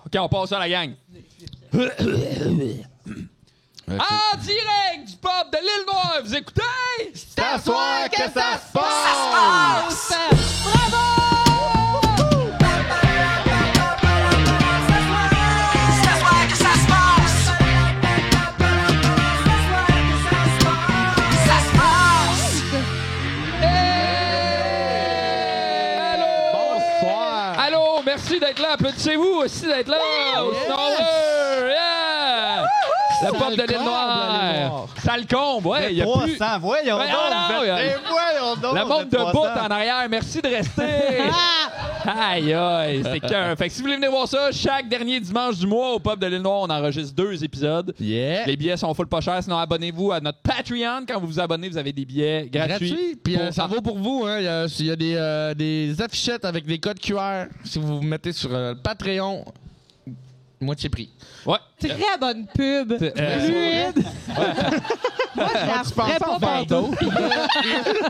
OK, on passe à la gang. En direct du pub de l'Île Noire, vous écoutez? C'est à soir que ça se passe! Bravo! Allô, merci d'être là. Applaudissez-vous aussi d'être là. Au Snowbird. Yeah! Le pub de l'Île Noire. Ça le comble, ouais. Il y a 300, plus... voyons Ben, donc! non, Voyons donc! Le monde de 300. bout en arrière, merci de rester. Aïe, aïe, c'est cœur. Fait que si vous voulez venir voir ça, chaque dernier dimanche du mois au pub de l'Île Noire, on enregistre 2 épisodes. Yeah. Les billets sont full pas chers, sinon abonnez-vous à notre Patreon. Quand vous vous abonnez, vous avez des billets gratuits. Puis ça vaut pour vous. Hein. Il y a des affichettes avec des codes QR. Si vous vous mettez sur Patreon, moitié prix. Ouais. Très bonne pub. Fluide. Moi, je la ferais pas Bordeaux.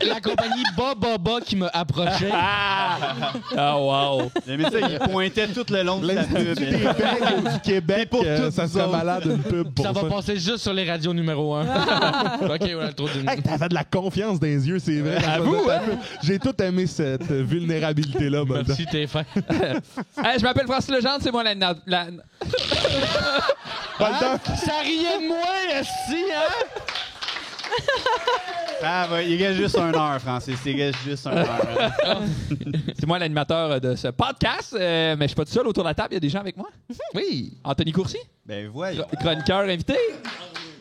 La compagnie Boba qui m'a approché. Ah, wow. J'aimais ça, il pointait tout le long de sa pub. L'Institut des becs du Québec, pour toutes ça vous serait autres. malade une pub pour Ça ça. va passer juste sur les radios numéro 1. OK, voilà, trop d'une... Hey, t'avais de la confiance dans les yeux, c'est vrai. À vous, hein? J'ai tout aimé cette vulnérabilité-là. Merci, t'es fin. Hey, je m'appelle Francis Legendre, c'est moi la... Baldock, Ça riait de moi, esti, hein? Ah, ouais, il reste juste 1 heure, Francis. Il reste juste 1 heure. C'est moi l'animateur de ce podcast, mais je suis pas tout seul autour de la table, il y a des gens avec moi. Oui. Anthony Courcy, Ben, voyons. chroniqueur invité.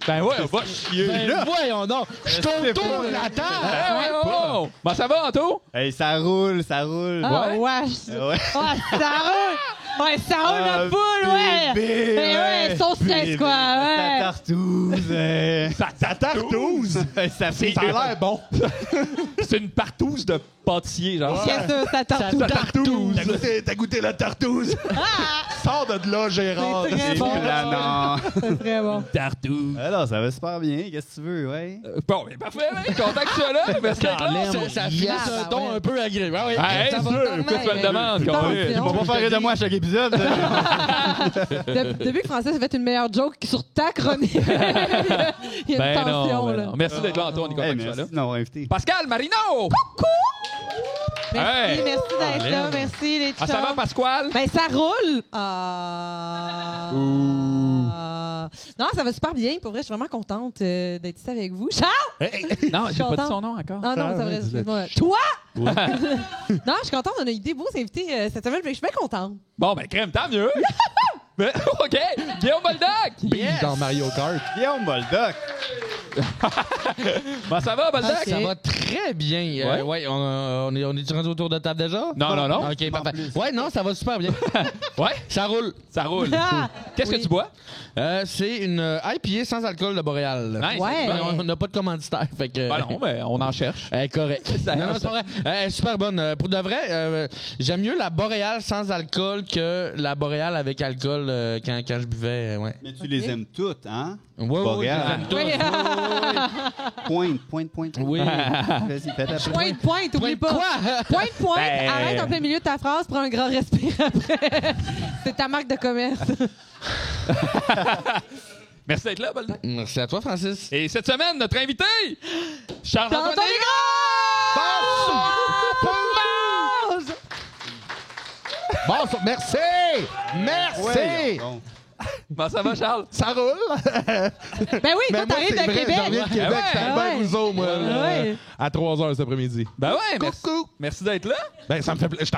Ben ouais, on va chier. Ben, voyons donc. Je tourne autour de la table. Ouais, oh. Bon, ça va, Anto? Hey, ça roule, ça roule. Ah, Ouais. wesh. Ouais. Ah, ça roule. Ouais, ça roule Ah, le poule, ouais. bébé, Mais ouais, sauce fraise, quoi, Ça ouais. tartouze. ça tartouze. Ça fait Ça a l'air bon. C'est une partouze de pâtissier, genre. Qu'est-ce que ça tartouse? Tartouze. T'as goûté la tartouze. Sors de là, Gérard. C'est très C'est bon. planant. C'est très bon. Tartouze. Alors, ça va super bien. Qu'est-ce que tu veux, ouais? Bon, mais parfait, hein, content que tu sois là. Merci d'être là. Ça finit sur un ton un peu agréable. Ah oui. Hey, Ça va sûr, tellement pourquoi tu me le bien. demandes? Non, Corinne? c'est Tu vas pas faire de moi à chaque épisode. Depuis que Francis a fait une meilleure joke sur ta chronique, il y a une Ben tension, non, ben là. non. Merci d'être là, Anto. On est content Hey, que tu sois là. merci de m'avoir invité. Pascal Marino! Merci, Hey. merci d'être là. Merci, les Ah, ça va, chums. Pasquale? Ben, ça roule. Non, ça va super bien. Pour vrai, je suis vraiment contente d'être ici avec vous. Charles! Non, j'ai pas dit contente. son nom encore. Non, non, c'est vrai, excuse-moi. Toi? Non, je suis contente. On a eu des beaux invités cette semaine. Je suis bien contente. Bon, ben, crème, tant mieux. Ben, OK. Guillaume Boldoc. Yes. Dans Mario Kart. Guillaume Boldoc. Bon, ça va, Boldoc? Ok. Ça va très bien. Ouais, on est rendu autour de table déjà? Non, non, non. OK, parfait. Ouais, non, ça va super bien. Ouais, Ça roule. ça roule. Ah, Qu'est-ce que oui. tu bois? C'est une IPA sans alcool de Boréal. Nice. Ouais. Ben, on n'a pas de commanditaire. Fait que, Ben non, ben, on en cherche. correct. Ça- Non, c'est pas vrai. Elle est super bonne. Pour de vrai, j'aime mieux la Boréal sans alcool que la Boréal avec alcool quand je buvais. Ouais. Mais tu les aimes toutes, hein? Ouais, Boréal. je les aime tous. Oui. Pointe. Oui. Vas-y, fais ta Pointe, oublie pas. Quoi? Pointe, Ben- arrête en plein milieu de ta phrase, prends un grand respire après. C'est ta marque de commerce. Merci d'être là, Boldoc. Merci à toi, Francis. Et cette semaine, notre invité, Charles-Antoine Antoine Bon, merci. Merci. Ouais, bon. Comment ça va, Charles? Ça roule. Ben oui, Mais toi, moi, t'arrives c'est de vrai, Québec. je reviens de Québec. Ouais. C'était Ah Albert ouais. Rousseau, moi, là, Ah ouais. à 3h cet après-midi. Ben ouais, merci. Coucou. Merci d'être là. Ben, ça me fait plaisir. Je suis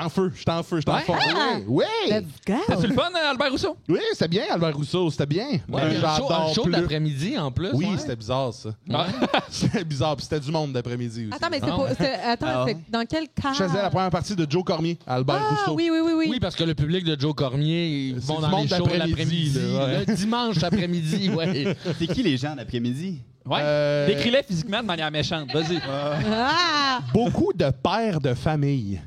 en feu. Ouais. forme. Ah. Oui. Let's go. C'était-tu le fun, Albert Rousseau? Oui, c'était bien, Albert Rousseau. C'était bien. Ouais, Mais un show plus. d'après-midi en plus. Oui, ouais. c'était bizarre, ça. Ah. C'était bizarre. Puis c'était du monde d'après-midi aussi. Attends, mais Ah ouais. c'est dans quel cas? Je faisais la première partie de Joe Cormier, Albert Ah, Rousseau. oui. Oui, parce que le public de Joe Cormier, ils C'est vont du dans les monde shows d'après-midi, l'après-midi. là, ouais. Le dimanche après-midi, ouais. C'est qui les gens d'après-midi? Ouais. Décris-les physiquement de manière méchante. Vas-y. Ah! Beaucoup de pères de famille.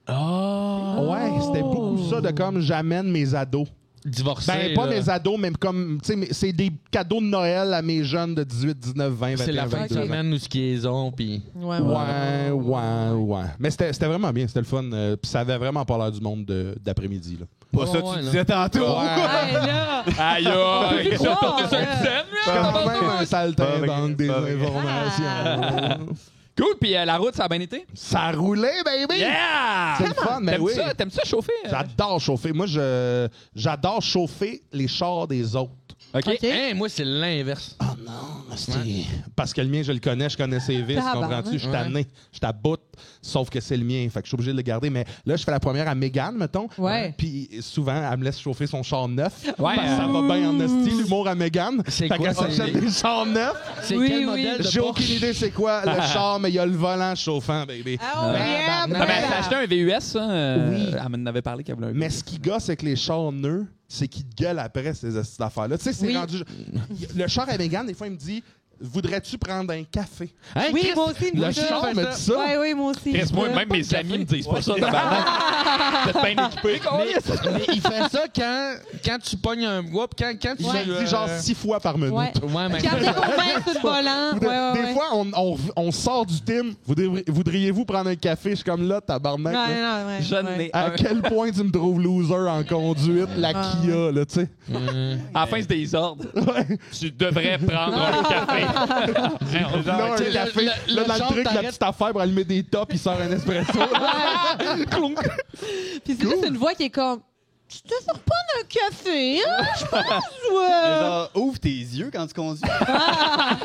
Oh! Ouais, c'était beaucoup ça de comme j'amène mes ados. divorcés. Ben, pas là. mes ados, même comme, tu sais, c'est des cadeaux de Noël à mes jeunes de 18, 19, 20, 21, C'est la fin de 22 ans. semaine où ce qu'ils ont, puis... Ouais. Mais c'était vraiment bien, c'était le fun. Puis ça avait vraiment pas l'air du monde d'après-midi, là. Pas ça, tu disais tantôt. Hey, là! Aïe, aïe! Faut Ils sont croire, retournés sur une là. scène, Quand là! même un saltimbanque des Pas vrai. informations. Cool, puis la route, ça a bien été? Ça roulait, baby! Yeah! C'est le fun, mais oui. T'aimes ça chauffer? J'adore chauffer. Moi, j'adore chauffer les chars des autres. OK. Hein, moi, c'est l'inverse. Ah non, parce que le mien, je le connais, je connais ses vis, comprends-tu? Je suis tanné, je suis à bout, sauf que c'est le mien, fait que je suis obligé de le garder. Mais là, je fais la première à Mégane, mettons. Ouais. Puis souvent, elle me laisse chauffer son char neuf. Ouais. Parce que ça va bien en esti, l'humour à Mégane. C'est Fait quoi, qu'elle s'achète c'est- des chars neufs. C'est Oui, quel oui. modèle de J'ai aucune Porsche? idée c'est quoi le char, mais il y a le volant chauffant, baby. Oh, yeah! Ah, ben, t'as acheté un VUS, ça? Oui. Elle m'en avait parlé qu'elle voulait un Mais ce qui gosse avec les chars neufs, c'est qu'ils gueulent après ces affaires-là. Tu sais, c'est Oui. rendu. Le char à Mégane, des fois, il me dit voudrais-tu prendre un café? Hein, Oui, Chris, moi aussi, le moi, char me dit ça. Oui, moi aussi. Chris, moi, même mes amis me disent pas ça. tabarnak. Vous êtes bien équipés, Mais il fait ça quand tu pognes un bois, puis quand tu... Il me dit genre 6 fois par minute. Ouais. Ouais, mais... Puis après qu'on met sur le volant. Des fois, on sort du team. Voudriez-vous prendre un café? Je suis comme là, tabarnak. Ouais, là. non, ouais. Je ouais. n'ai À un. quel point tu me trouves loser en conduite, la Kia, là, tu sais. À la fin, c'est des ordres. Ouais. Tu devrais prendre un café. Là, tu sais, un café. le Là, dans char le truc, la t'arrête. petite affaire pour allumer des tops, il sort un espresso. Clonk. Puis c'est juste une voix qui est comme tu te sors pas d'un café, hein? Je pense, Mais genre, ouvre tes yeux quand tu conduis.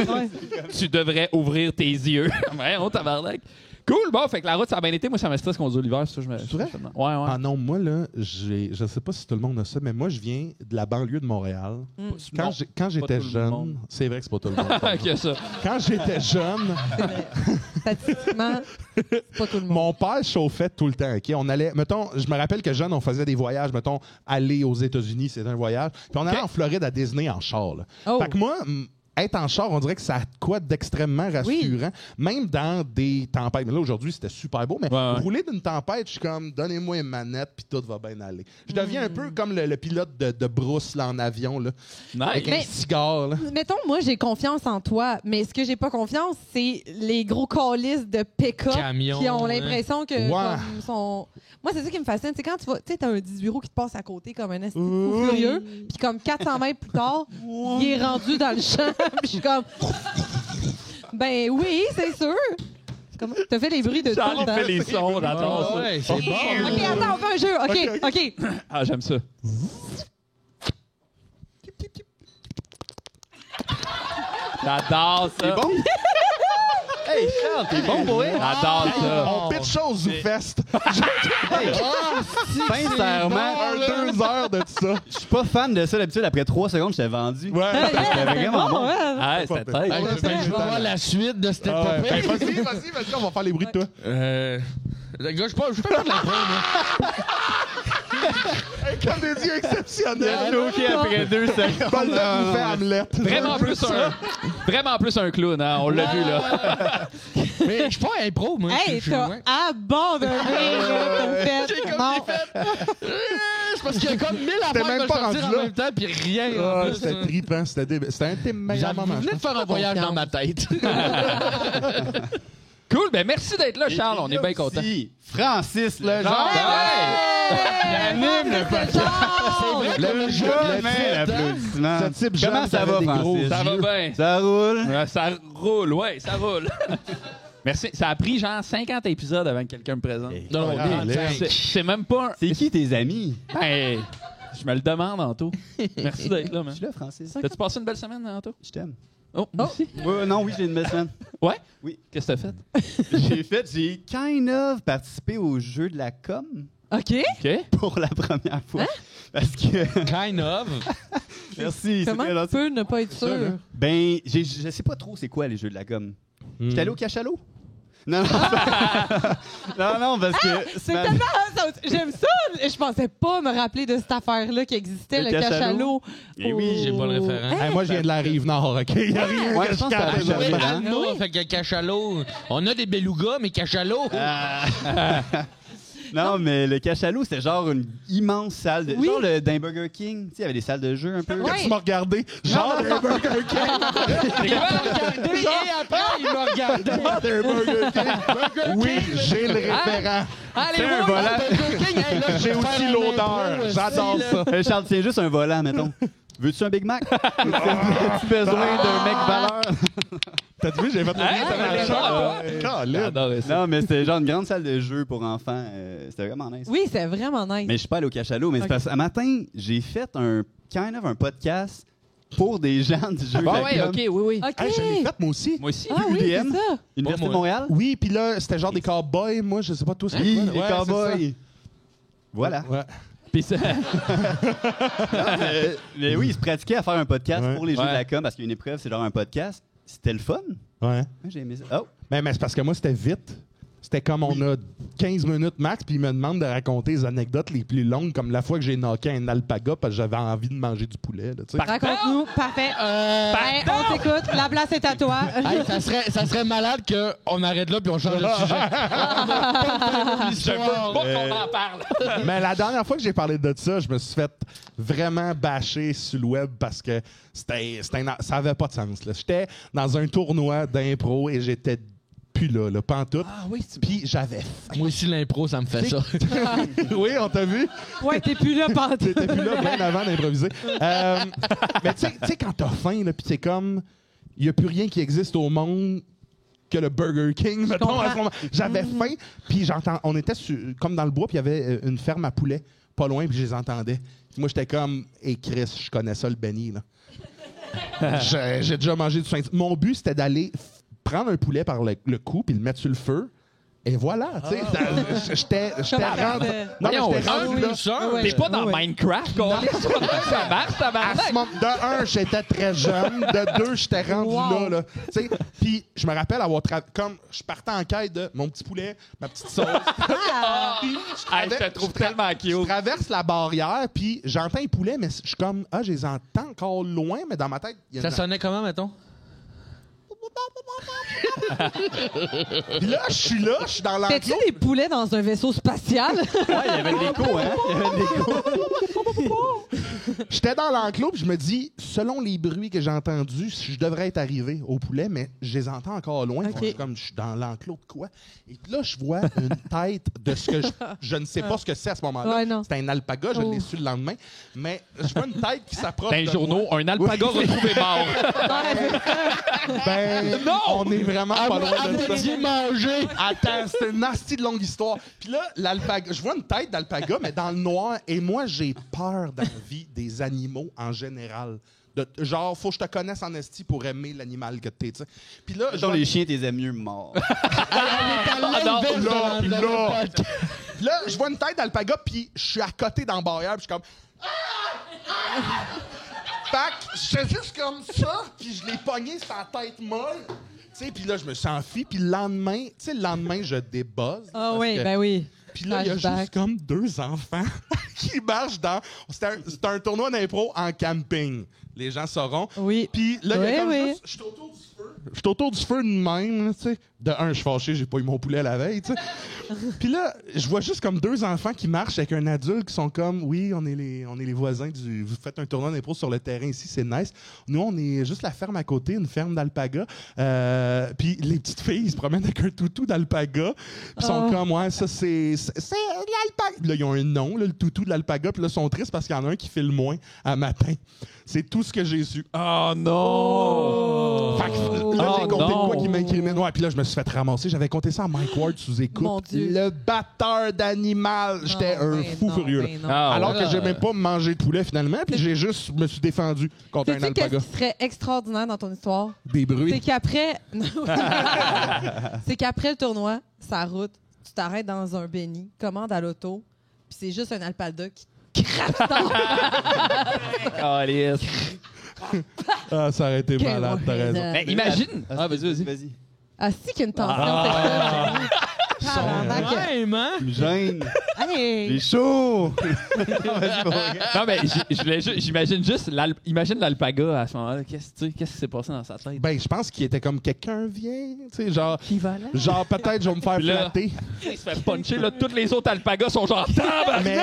Ouais. Tu devrais ouvrir tes yeux. Ouais, on tabarnak. Cool, bon, fait que la route, ça a bien été. Moi, ça me stresse conduire l'hiver, ça, je me. C'est vrai? Ouais, ouais. Ah non, moi, là, je sais pas si tout le monde a ça, mais moi, je viens de la banlieue de Montréal. Non, Quand j'étais tout le jeune, monde. c'est vrai que c'est pas tout le monde. Ok, ça. Quand j'étais jeune, Statistiquement, c'est pas tout le monde. mon père chauffait tout le temps. Ok, on allait, mettons, je me rappelle que jeune, on faisait des voyages. Mettons, aller aux États-Unis, c'était un voyage. Puis on allait en Floride à Disney en char. Là. Oh. Fait que moi, être en char, on dirait que ça a de quoi d'extrêmement rassurant. Même dans des tempêtes. Mais là, aujourd'hui, c'était super beau. Mais Ouais, ouais. rouler d'une tempête, je suis comme, donnez-moi une manette, puis tout va bien aller. Je deviens un peu comme le pilote de Bruce là, en avion, là, avec Nice. un cigare. Là. Mettons, moi, j'ai confiance en toi, mais ce que j'ai pas confiance, c'est les gros calices de pick-up Camions, qui ont ouais. l'impression que Ouais. comme, sont... Moi, c'est ça qui me fascine. C'est quand tu vas, tu sais, t'as un 18 roues qui te passe à côté comme un esti de fou furieux, puis comme 400 mètres plus tard, il est rendu dans le champ, puis je suis comme... Ben oui, c'est sûr. Comment? T'as fait les bruits de Charles, tout. il fait les sons, j'adore ça. Ouais, c'est bon. OK, attends, on fait un jeu. OK. Ah, j'aime ça. J'adore ça. Bon? Hey, Charles, t'es bon, boy? J'adore ça. On pitch ça au ZooFest. Sincèrement, 2 heures de ça. je suis pas fan de ça d'habitude. Après 3 secondes, je t'ai vendu. Ouais. C'était vraiment bon. Ah, c'était Hey, tête. je vais voir la suite de cette Ah ouais. épopée. Ben, vas-y, on va faire les bruits de toi. Le gars, je peux pas de l'impro, moi. Comme des yeux exceptionnels. OK après 2 secondes. Pas le temps de faire Hamlet. Vraiment plus un clown, hein? On l'a vu, là. Mais je suis pas impro, moi. Hey, Je- t'as ouais. abandonné, là, t'as fait. Non. C'est parce qu'il y a comme 1000 affaires même que pas je sortir rendu en là. même temps, puis rien. en Ah, plus, c'était hein. trippant. C'était un de tes meilleurs Vous moments. venez de faire un voyage dans ma tête. Cool, ben merci d'être là, Charles. On est bien contents. Merci. Francis, le genre. Anime le podcast. Le jeu, l'applaudissement. Ce type jeune Comment ça qui va, avait des gros Francis? Ça va bien. Ça roule. Ouais, ça roule, ouais, ça roule. Merci. Ça a pris genre 50 épisodes avant que quelqu'un me présente. Non, Ah, on là. est... C'est même pas un... C'est qui tes amis? Ben, je me le demande, Anto. Merci d'être là, man. Je suis là, Francis. T'as-tu passé une belle semaine, Anto? Je t'aime. Oh, merci. Non, oui, j'ai une belle semaine. Ouais? Oui. Qu'est-ce que t'as fait? J'ai kind of participé au jeu de la com OK. OK. pour la première fois. Parce que. Kind of. Merci. c'est Comment très tu gentil. peux ne pas être sûr? Ben, je sais pas trop c'est quoi les jeux de la com. J'étais allé au cachalot. Non, non, parce que. C'est tellement... J'aime ça. Je pensais pas me rappeler de cette affaire-là qui existait, Le le cachalot. cachalot. Eh oui, J'ai pas le référent. Hey, moi, je viens de la Rive-Nord, OK? Il n'y a rien Ouais, que je pense que capte c'est à la jamais. Rive-Nord. Non, fait que cachalot. On a des belugas, mais cachalot. Non, mais le cachalot, c'était genre une immense salle de... Oui. Genre d'un Burger King. Tu sais, il y avait des salles de jeu un peu. Ouais. Tu m'as regardé, genre d'un Burger King. Et après, il m'a regardé. Genre d'un Burger King. Oui, j'ai le référent. Allez, C'est un oui! volant. J'ai aussi l'odeur. J'adore ça. Charles, tiens juste un volant, mettons. Veux-tu un Big Mac? As-tu besoin d'un mec valeur? T'as vu, j'ai fait J'adorais ça. Non, mais c'était genre une grande salle de jeu pour enfants. C'était vraiment nice. Oui, c'est vraiment nice. Mais je suis pas allé au cachalot, mais c'est parce qu'un matin, j'ai fait un podcast pour des gens du jeu. Ah ouais, OK, oui. OK. Hey, je l'ai fait, moi aussi. Moi aussi. Ah oui, c'est UDM? ça. Université de moi. Montréal? Oui, puis là, c'était genre des cowboys. Moi, je sais pas tous. Oui, Ouais, les c'est cowboys. ça. Voilà. Ouais. Puis ça... Mais oui, ils se pratiquaient à faire un podcast Ouais. pour les jeux Ouais. de la com parce qu'une épreuve, c'est genre un podcast. C'était le fun. Ouais. Moi, j'ai aimé ça. Oh! Mais c'est parce que moi, c'était vite. C'était comme on a 15 minutes max, puis il me demande de raconter les anecdotes les plus longues, comme la fois que j'ai knocké un alpaga parce que j'avais envie de manger du poulet. Là, tu sais. Raconte-nous. Parfait. Hey, on t'écoute. La place est à toi. Hey, ça serait malade qu'on arrête là puis on change de sujet. Je veux pas qu'on en parle. Mais la dernière fois que j'ai parlé de ça, je me suis fait vraiment bâcher sur le web parce que ça avait pas de sens. Là. J'étais dans un tournoi d'impro et j'étais plus là, pantoute. Ah oui, Puis j'avais faim. Moi aussi, l'impro, ça me fait ça. Oui, on t'a vu? Ouais, t'es plus là, pantoute. T'étais plus là bien avant d'improviser. Mais tu sais, quand t'as faim, puis c'est comme... Il n'y a plus rien qui existe au monde que le Burger King, mettons, à ce moment. J'avais faim, puis on était comme dans le bois, puis il y avait une ferme à poulets pas loin, puis je les entendais. Puis moi, j'étais comme... Hey Chris, je connais ça, le Benny, là. J'ai déjà mangé du Saint... Mon but, c'était d'aller prendre un poulet par le cou, puis le mettre sur le feu. Et voilà, tu sais, j'étais rendu... Non, mais j'étais rendu là. T'es pas dans Minecraft, quoi. Ça marche, ça À marche. ce moment, de un, j'étais très jeune. De deux, j'étais rendu là. Tu sais, puis je me rappelle avoir comme je partais en quête de mon petit poulet, ma petite sauce. Puis, Je te trouve tellement je cute. traverse la barrière, puis j'entends les poulets, mais je suis comme je les entends encore loin, mais dans ma tête, il y a Ça une- sonnait comment, mettons? Puis là, je suis dans T'es-tu l'enclos. des poulets dans un vaisseau spatial? Ouais, il y avait de l'écho, hein? Il y avait de l'écho. J'étais dans l'enclos, puis je me dis, selon les bruits que j'ai entendus, je devrais être arrivé au poulet, mais je les entends encore loin. Ok. Je suis comme, je suis dans l'enclos de quoi? Et puis là, je vois une tête de ce que je ne sais pas ce que c'est à ce moment-là. Ouais, non. C'était un alpaga, je l'ai su le lendemain. Mais je vois une tête qui s'approche. Dans les de journaux, moi. un alpaga Oui. retrouvé mort. Ben, Non! on est vraiment pas loin de ça. J'ai mangé! Attends, c'est une nasty de longue histoire. Puis là, l'alpaga, je vois une tête d'alpaga, mais dans le noir. Et moi, j'ai peur dans la vie des animaux en général. Genre, faut que je te connaisse en esti pour aimer l'animal que t'es, tu sais. Puis là, Genre, les chiens, t'es aimes mieux morts. Puis là, je vois une tête d'alpaga, puis je suis à côté dans le barrière, puis je suis comme... Fait que j'étais juste comme ça, puis je l'ai pogné sur la tête molle. Tu sais, puis là, je me suis enfui, puis le lendemain, je débuzz. Ah parce oui, que- ben oui. Puis là, il y a Flashback. juste comme 2 enfants qui marchent dans... C'était un tournoi d'impro en camping. Les gens sauront. Oui. Puis là, il y a Oui, comme oui. juste... Je suis autour du feu. Je suis autour du feu de même, tu sais. De un, je suis fâché, j'ai pas eu mon poulet la veille, tu sais. Puis là, je vois juste comme 2 enfants qui marchent avec un adulte qui sont comme, oui, on est les voisins du... Vous faites un tournoi d'impro sur le terrain ici, c'est nice. Nous, on est juste la ferme à côté, une ferme d'alpaga. Puis les petites filles, ils se promènent avec un toutou d'alpaga. Puis sont comme, ouais, ça, c'est l'alpaga. Puis là, ils ont un nom, là, le toutou de l'alpaga. Puis là, ils sont tristes parce qu'il y en a un qui file moins à matin. C'est tout ce que j'ai su. Oh non! Fait que là, j'ai compté de quoi qui m'incrimine. Ouais, puis là, je me suis fait ramasser. J'avais compté ça à Mike Ward sous écoute. Mon Dieu. Le batteur d'animal. J'étais un fou furieux. Là. Ah, Alors ouais. que j'ai même pas mangé de poulet finalement, puis j'ai juste me suis défendu contre un Sais-tu qu'est-ce alpaga. qui serait extraordinaire dans ton histoire? Des C'est bruits. qu'après... c'est qu'après le tournoi, sa route, tu t'arrêtes dans un Benny, commandes à l'auto, puis c'est juste un alpaga qui crache dans Calisse. Ah, ça aurait été Quel malade, t'as raison. mauvais. Mais imagine. Ah, vas-y, vas-y. Vas-y. Ah, si qu'il y a une tension sexuelle. Ouais, man. Tu me gênes. Hey. J'ai chaud. Non, mais j'imagine juste, imagine l'alpaga à ce moment-là. Qu'est-ce qui s'est passé dans sa tête? Ben, je pense qu'il était comme quelqu'un vient, tu sais, genre Équivalent. genre peut-être je vais me faire Puis là- flatter. Il se fait puncher, là. Toutes les autres alpagas sont genre Mais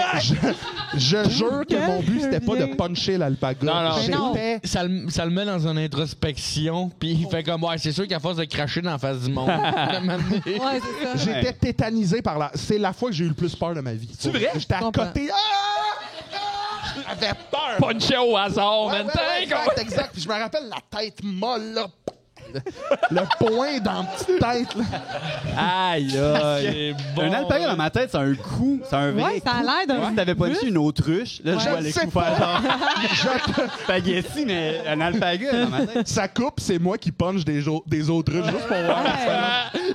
je jure que mon but c'était pas de puncher l'alpaga. Non, non. J'étais Ça le met dans une introspection, puis il fait comme, ouais, c'est sûr qu'à force de cracher dans la face du monde, de m'amener. Ouais, c'est ça. j'étais tétanisé par là. C'est la fois que j'ai eu le plus peur de ma vie. C'est vrai? J'étais à comprends. côté. J'avais peur. punché au hasard, Ouais, man. ouais, exact, exact. Puis je me rappelle la tête molle, là. Le poing dans la petite tête, là. Aïe, aïe. Bon. Un alpaga dans ma tête, c'est un coup. C'est un vrai Ouais, ça a coup. l'air d'un. Si t'avais pas dit une autruche, là, je Ouais. vois les Je sais coups faire genre spaghetti, mais un alpaga dans ma tête. Ça coupe, c'est moi qui punch des autruches juste pour voir.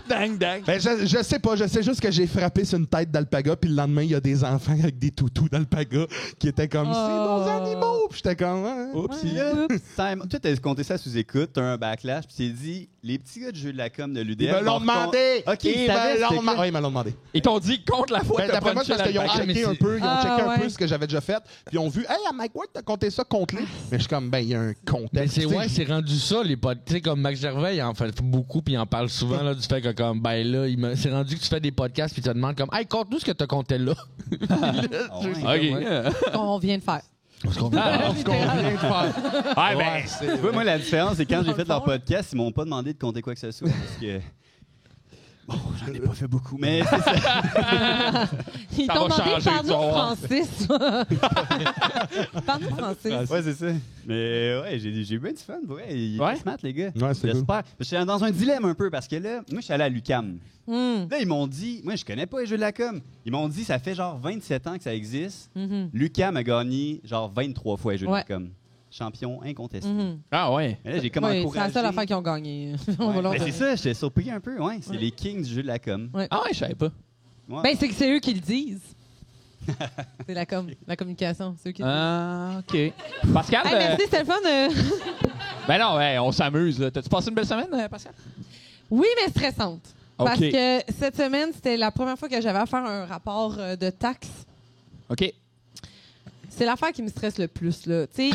Dang, dang. Ben, je sais pas, je sais juste que j'ai frappé sur une tête d'alpaga, puis le lendemain, il y a des enfants avec des toutous d'alpaga qui étaient comme, c'est nos animaux! Puis j'étais comme, Oups, puis là, Simon, toi, t'as compté ça sous écoute, t'as un backlash, puis t'es dit, les petits gars de jeu de la com de l'UDF. Ils me l'ont demandé! Ok, Ils ils savaient me l'ont c'était demandé. quoi? Oui, ils me l'ont demandé. Ils t'ont dit contre la fois Ben, que t'as d'après moi, punché c'est parce qu'ils ont l'alpaga. checké mais un c'est- peu, ils ont Ah, checké un ouais. peu ce que j'avais déjà fait, puis ils ont vu, hey, à Mike Ward, t'as compté ça contre lui. Mais je suis comme, ben, il y a un Mais contexte. c'est tu sais. ouais, c'est rendu ça, les podcasts. Tu sais, comme Max Gervais, il en fait beaucoup, puis il en parle souvent, là, du fait que, comme, ben là, c'est rendu que tu fais des podcasts, puis tu te demandes, comme, hey, conte-nous ce que t'as compté là. Ah ouais. OK. On vient de faire. Ce qu'on vient de faire. Ah, ben, Ouais, c'est- Tu vois, moi, la différence, c'est quand j'ai fait leur fond, là. podcast, ils m'ont pas demandé de compter quoi que ce soit, parce que... Bon, j'en ai pas fait beaucoup, mais c'est ça. Ils Ça t'ont va demandé, changer, tu vas parle-nous voir. Francis. Parle-nous Francis. Ouais, c'est ça. Mais ouais, j'ai eu bien du fun. Ouais, ils Ouais? sont smart, les gars. Ouais, c'est cool. J'espère. J'étais dans un dilemme un peu, parce que là, moi, je suis allé à l'UQAM. Hmm. Là, ils m'ont dit, moi, je connais pas les jeux de la com. Ils m'ont dit, ça fait genre 27 ans que ça existe. Mhm. L'UQAM a gagné genre 23 fois les jeux de Ouais. la com. Champion incontesté. Mhm. Ah, ouais. Mais là, j'ai comme Oui, c'est encouragé. la seule affaire qu'ils ont gagné. On va Ouais, leur ben, c'est dire. ça, j'étais surpris un peu. Ouais, c'est Ouais. les kings du jeu de la com. Ah, ouais, je savais pas. Ouais. Ben, c'est que c'est eux qui le disent. C'est la communication, c'est eux qui le disent. Ah, OK. Pascal, Hey, merci, c'était le fun. ben non, ouais, on s'amuse. Là. T'as-tu passé une belle semaine, Pascal? Oui, mais stressante. Parce OK. que cette semaine, c'était la première fois que j'avais à faire un rapport de taxes. OK. C'est l'affaire qui me stresse le plus, là. Tu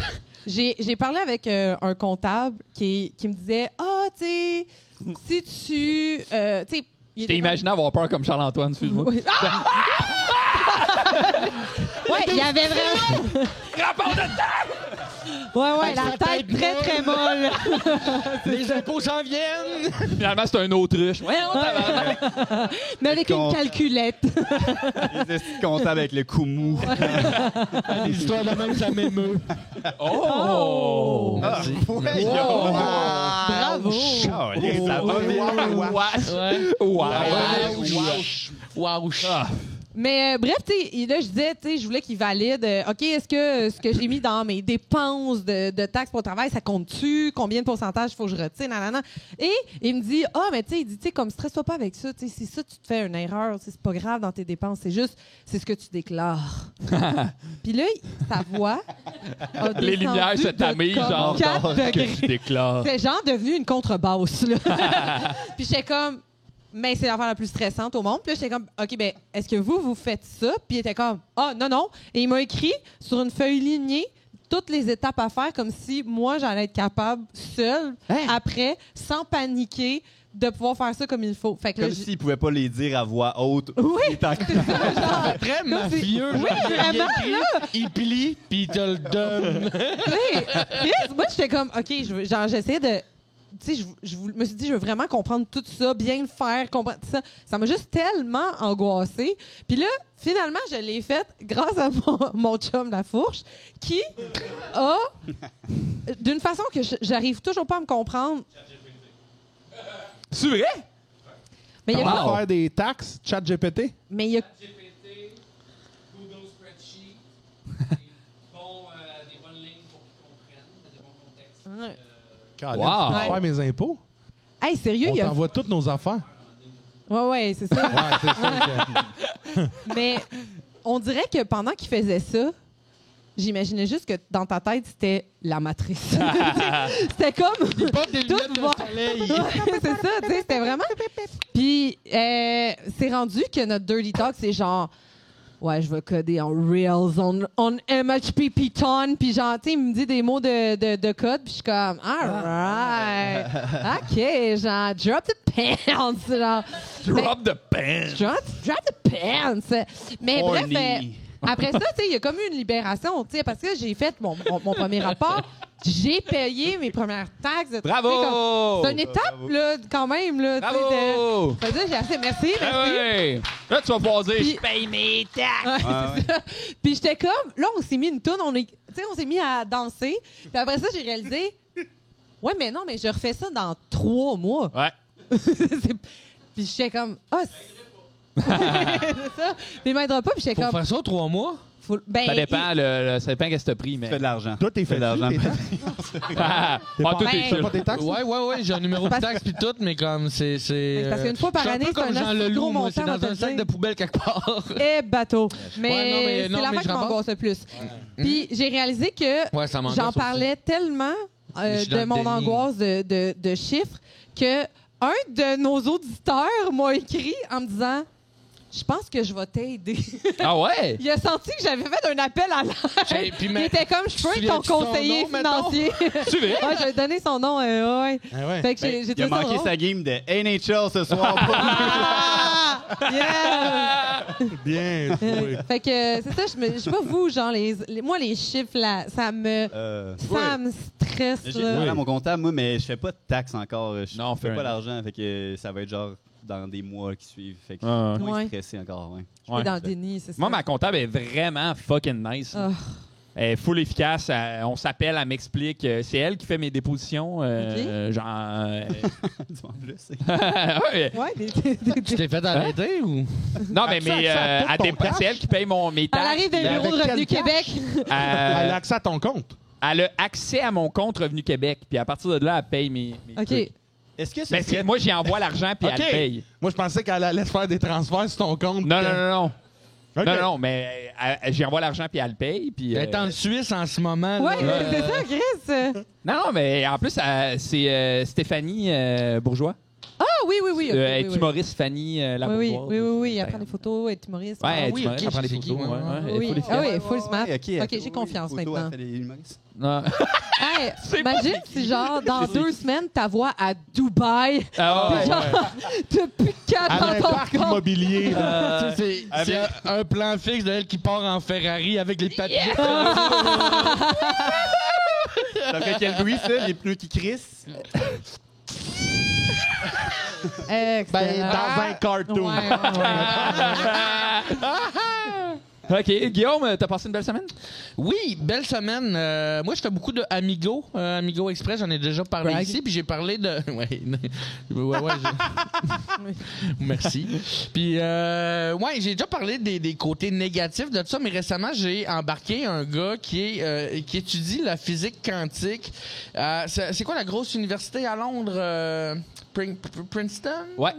sais, j'ai parlé avec un comptable qui me disait, ah, tu sais, si tu... tu sais, il T'es était imaginé avoir peur comme Charles-Antoine, excuse-moi. Oui. Ah! Ouais, il y avait vraiment... Rapport de temps! Ouais, la tête très, très molle. Les impôts s'en viennent! Finalement, c'est un autruche. Ouais, on tabarnak. Mais avec une calculette. Les estis comptables avec le coup mou. Les histoires de même, ça m'émeut. Oh! Merci. Bravo. Ça va bien. Wow. Mais bref, tu sais, là, je disais, tu sais, je voulais qu'il valide. OK, est-ce que ce que j'ai mis dans mes dépenses de taxes pour le travail, ça compte-tu? Combien de pourcentage il faut que je retire? Nanana. Et il me dit, mais tu sais, il dit, tu sais, comme stresse-toi pas avec ça. Tu sais, si ça, tu te fais une erreur, c'est pas grave dans tes dépenses. C'est juste, c'est ce que tu déclares. Puis là, sa voix a Les lumières se descendu de tamisent, comme genre. 4 Que degrés. tu déclares. C'est genre devenu une contrebasse, là. Puis j'étais comme, mais c'est l'affaire la plus stressante au monde. Puis là, j'étais comme, OK, ben, est-ce que vous faites ça? Puis il était comme, non. Et il m'a écrit sur une feuille lignée toutes les étapes à faire, comme si moi, j'allais être capable, seule, après, sans paniquer, de pouvoir faire ça comme il faut. Fait que là, Comme s'ils pouvaient pas les dire à voix haute. Oui, Il est en- Très mafieux. Oui, vraiment, Il plie, puis il te le donne. Chris, moi, j'étais comme, OK, j'essayais de... Tu sais, je me suis dit, je veux vraiment comprendre tout ça, bien le faire, comprendre ça. Ça m'a juste tellement angoissée. Puis là, finalement, je l'ai faite grâce à mon chum Lafourche, qui a, d'une façon que j'arrive toujours pas à me comprendre. C'est vrai? Mais il y a Comment faire des taxes, chat GPT? Mais il y a... Google Spreadsheet, des bonnes lignes pour qu'ils comprennent, des bons contextes. Wow. Ouais. Faire mes impôts? Hey, sérieux, On il y a... t'envoie toutes nos affaires. Ouais, c'est ça. Ouais, c'est ça. Mais on dirait que pendant qu'il faisait ça, j'imaginais juste que dans ta tête, c'était la matrice. C'était comme... Pas des lunettes Tout de va. soleil. Ouais, c'est ça, tu sais, c'était vraiment... Puis, c'est rendu que notre Dirty Talk, c'est genre... Ouais, je vais coder en Rails, on MHP Python, puis genre, tu sais, il me dit des mots de code, puis je suis comme, alright, OK, genre, drop the pants, genre. Drop the pen. Drop the pants. Mais bref, Horny. après ça, tu sais, il y a comme eu une libération, tu sais, parce que j'ai fait mon premier rapport, j'ai payé mes premières taxes. Tu sais, Bravo! c'est une étape, là, quand même, là, tu sais, Bravo! de... Fait que là, j'ai assez... Merci. Ah ouais. Là, tu vas pouvoir dire, Puis- je paye mes taxes. Ouais, c'est ça. Puis j'étais comme, là, on s'est mis une toune, on s'est mis à danser. Puis après ça, j'ai réalisé, ouais, mais non, mais je refais ça dans 3 mois. Ouais. Puis j'étais comme, c'est ça. Puis il m'aidera pas, puis j'étais Pour comme, faire ça 3 mois? ben, Ça dépend, ça dépend qu'est-ce que t'as pris, mais. Tu fais de l'argent. Toi, t'es fait de l'argent. tes taxes? Ah, T'es pas- toi, Ben- t'es Tu fais sûr. pas tes taxes? Ouais, j'ai un numéro de Parce- taxe puis tout, mais comme c'est. Ben, parce qu'une fois par je suis année, un peu c'est comme un Jean assez Leloup, gros moi, c'est montant, on va dans te un sac le de dire. poubelle quelque part. bateau. Mais, Ouais, non, c'est mais l'affaire je qui rembourse. m'angoisse le plus. Puis j'ai réalisé que Ouais, ça m'angoisse j'en aussi. parlais tellement Je suis dans de le mon déni. angoisse de chiffres que un de nos auditeurs m'a écrit en me disant, je pense que je vais t'aider. Ah ouais? Il a senti que j'avais fait un appel à Hey, l'aide. puis Il mais- était comme, je peux être ton souviens-tu son conseiller nom, mettons? financier. Tu veux? Ouais, je vais donner son nom. Ouais. Ah ouais. Fait que j'ai Il a trouvé ça manqué drôle. sa game de NHL ce soir. Ah! Yeah! Bien joué. Fait que c'est ça, je sais pas vous, genre, moi, les chiffres, là, ça me stresse. J'ai Là. demandé à mon comptable, moi, mais je fais pas de taxes encore. Je Non, fais fair pas enough. d'argent, fait que ça va être genre dans des mois qui suivent. Fait que Ah, je suis moins ouais. stressé encore, ouais. Je suis dans le déni, c'est ça. Moi, ma comptable est vraiment fucking nice. Ah. Elle est full efficace. On s'appelle, elle m'explique. C'est elle qui fait mes dépositions. Genre. Dis-moi plus. Ouais. Ouais, Tu t'es fait arrêter ou? Non, mais, As-tu accès à tout ton cash? c'est elle qui paye mes Elle taxes. arrive d'un puis, bureau de avec Revenu quel Québec. Elle a accès à ton compte. elle a accès à mon compte Revenu Québec. Puis à partir de là, elle paye mes OK. trucs. Est-ce que Ben, c'est moi, j'y envoie l'argent puis OK. elle paye. Moi, je pensais qu'elle allait se faire des transferts sur ton compte. Non. OK. Non, mais j'y envoie l'argent puis elle paye. Puis, Elle est en Suisse en ce moment. Ouais, là. c'est ça, Chris. Non, mais en plus, c'est Stéphanie Bourgeois. Ah oui. ok, Elle est oui. humoriste Fanny la Oui, Bourgeoise. oui. Elle prend des photos, elle est humoriste. Ouais, Ah elle est oui, humoriste, ok, elle prend des je sais photos. qui, ouais, elle est oui. full Ah efficace. oui, full smart. Ok, OK, j'ai confiance maintenant. Non. Hey, C'est imagine si, genre, dans 2 semaines, ta voix à Dubaï. Ah ouais. Puis genre, t'as plus de À cadre un dans ton parc compte. immobilier. là. C'est un plan fixe de elle qui part en Ferrari avec les papiers. Ça fait quel bruit, ça? Les pneus qui crissent? Ben, Excellent. dans un cartoon. OK. Guillaume, t'as passé une belle semaine? Oui, belle semaine. Moi, je fais beaucoup de Amigo. Amigo Express, j'en ai déjà parlé Brag. ici. Puis j'ai parlé de... Ouais. Merci. Puis, ouais, j'ai déjà parlé des côtés négatifs de ça, mais récemment, j'ai embarqué un gars qui étudie la physique quantique. C'est quoi la grosse université à Londres? Princeton? Ouais.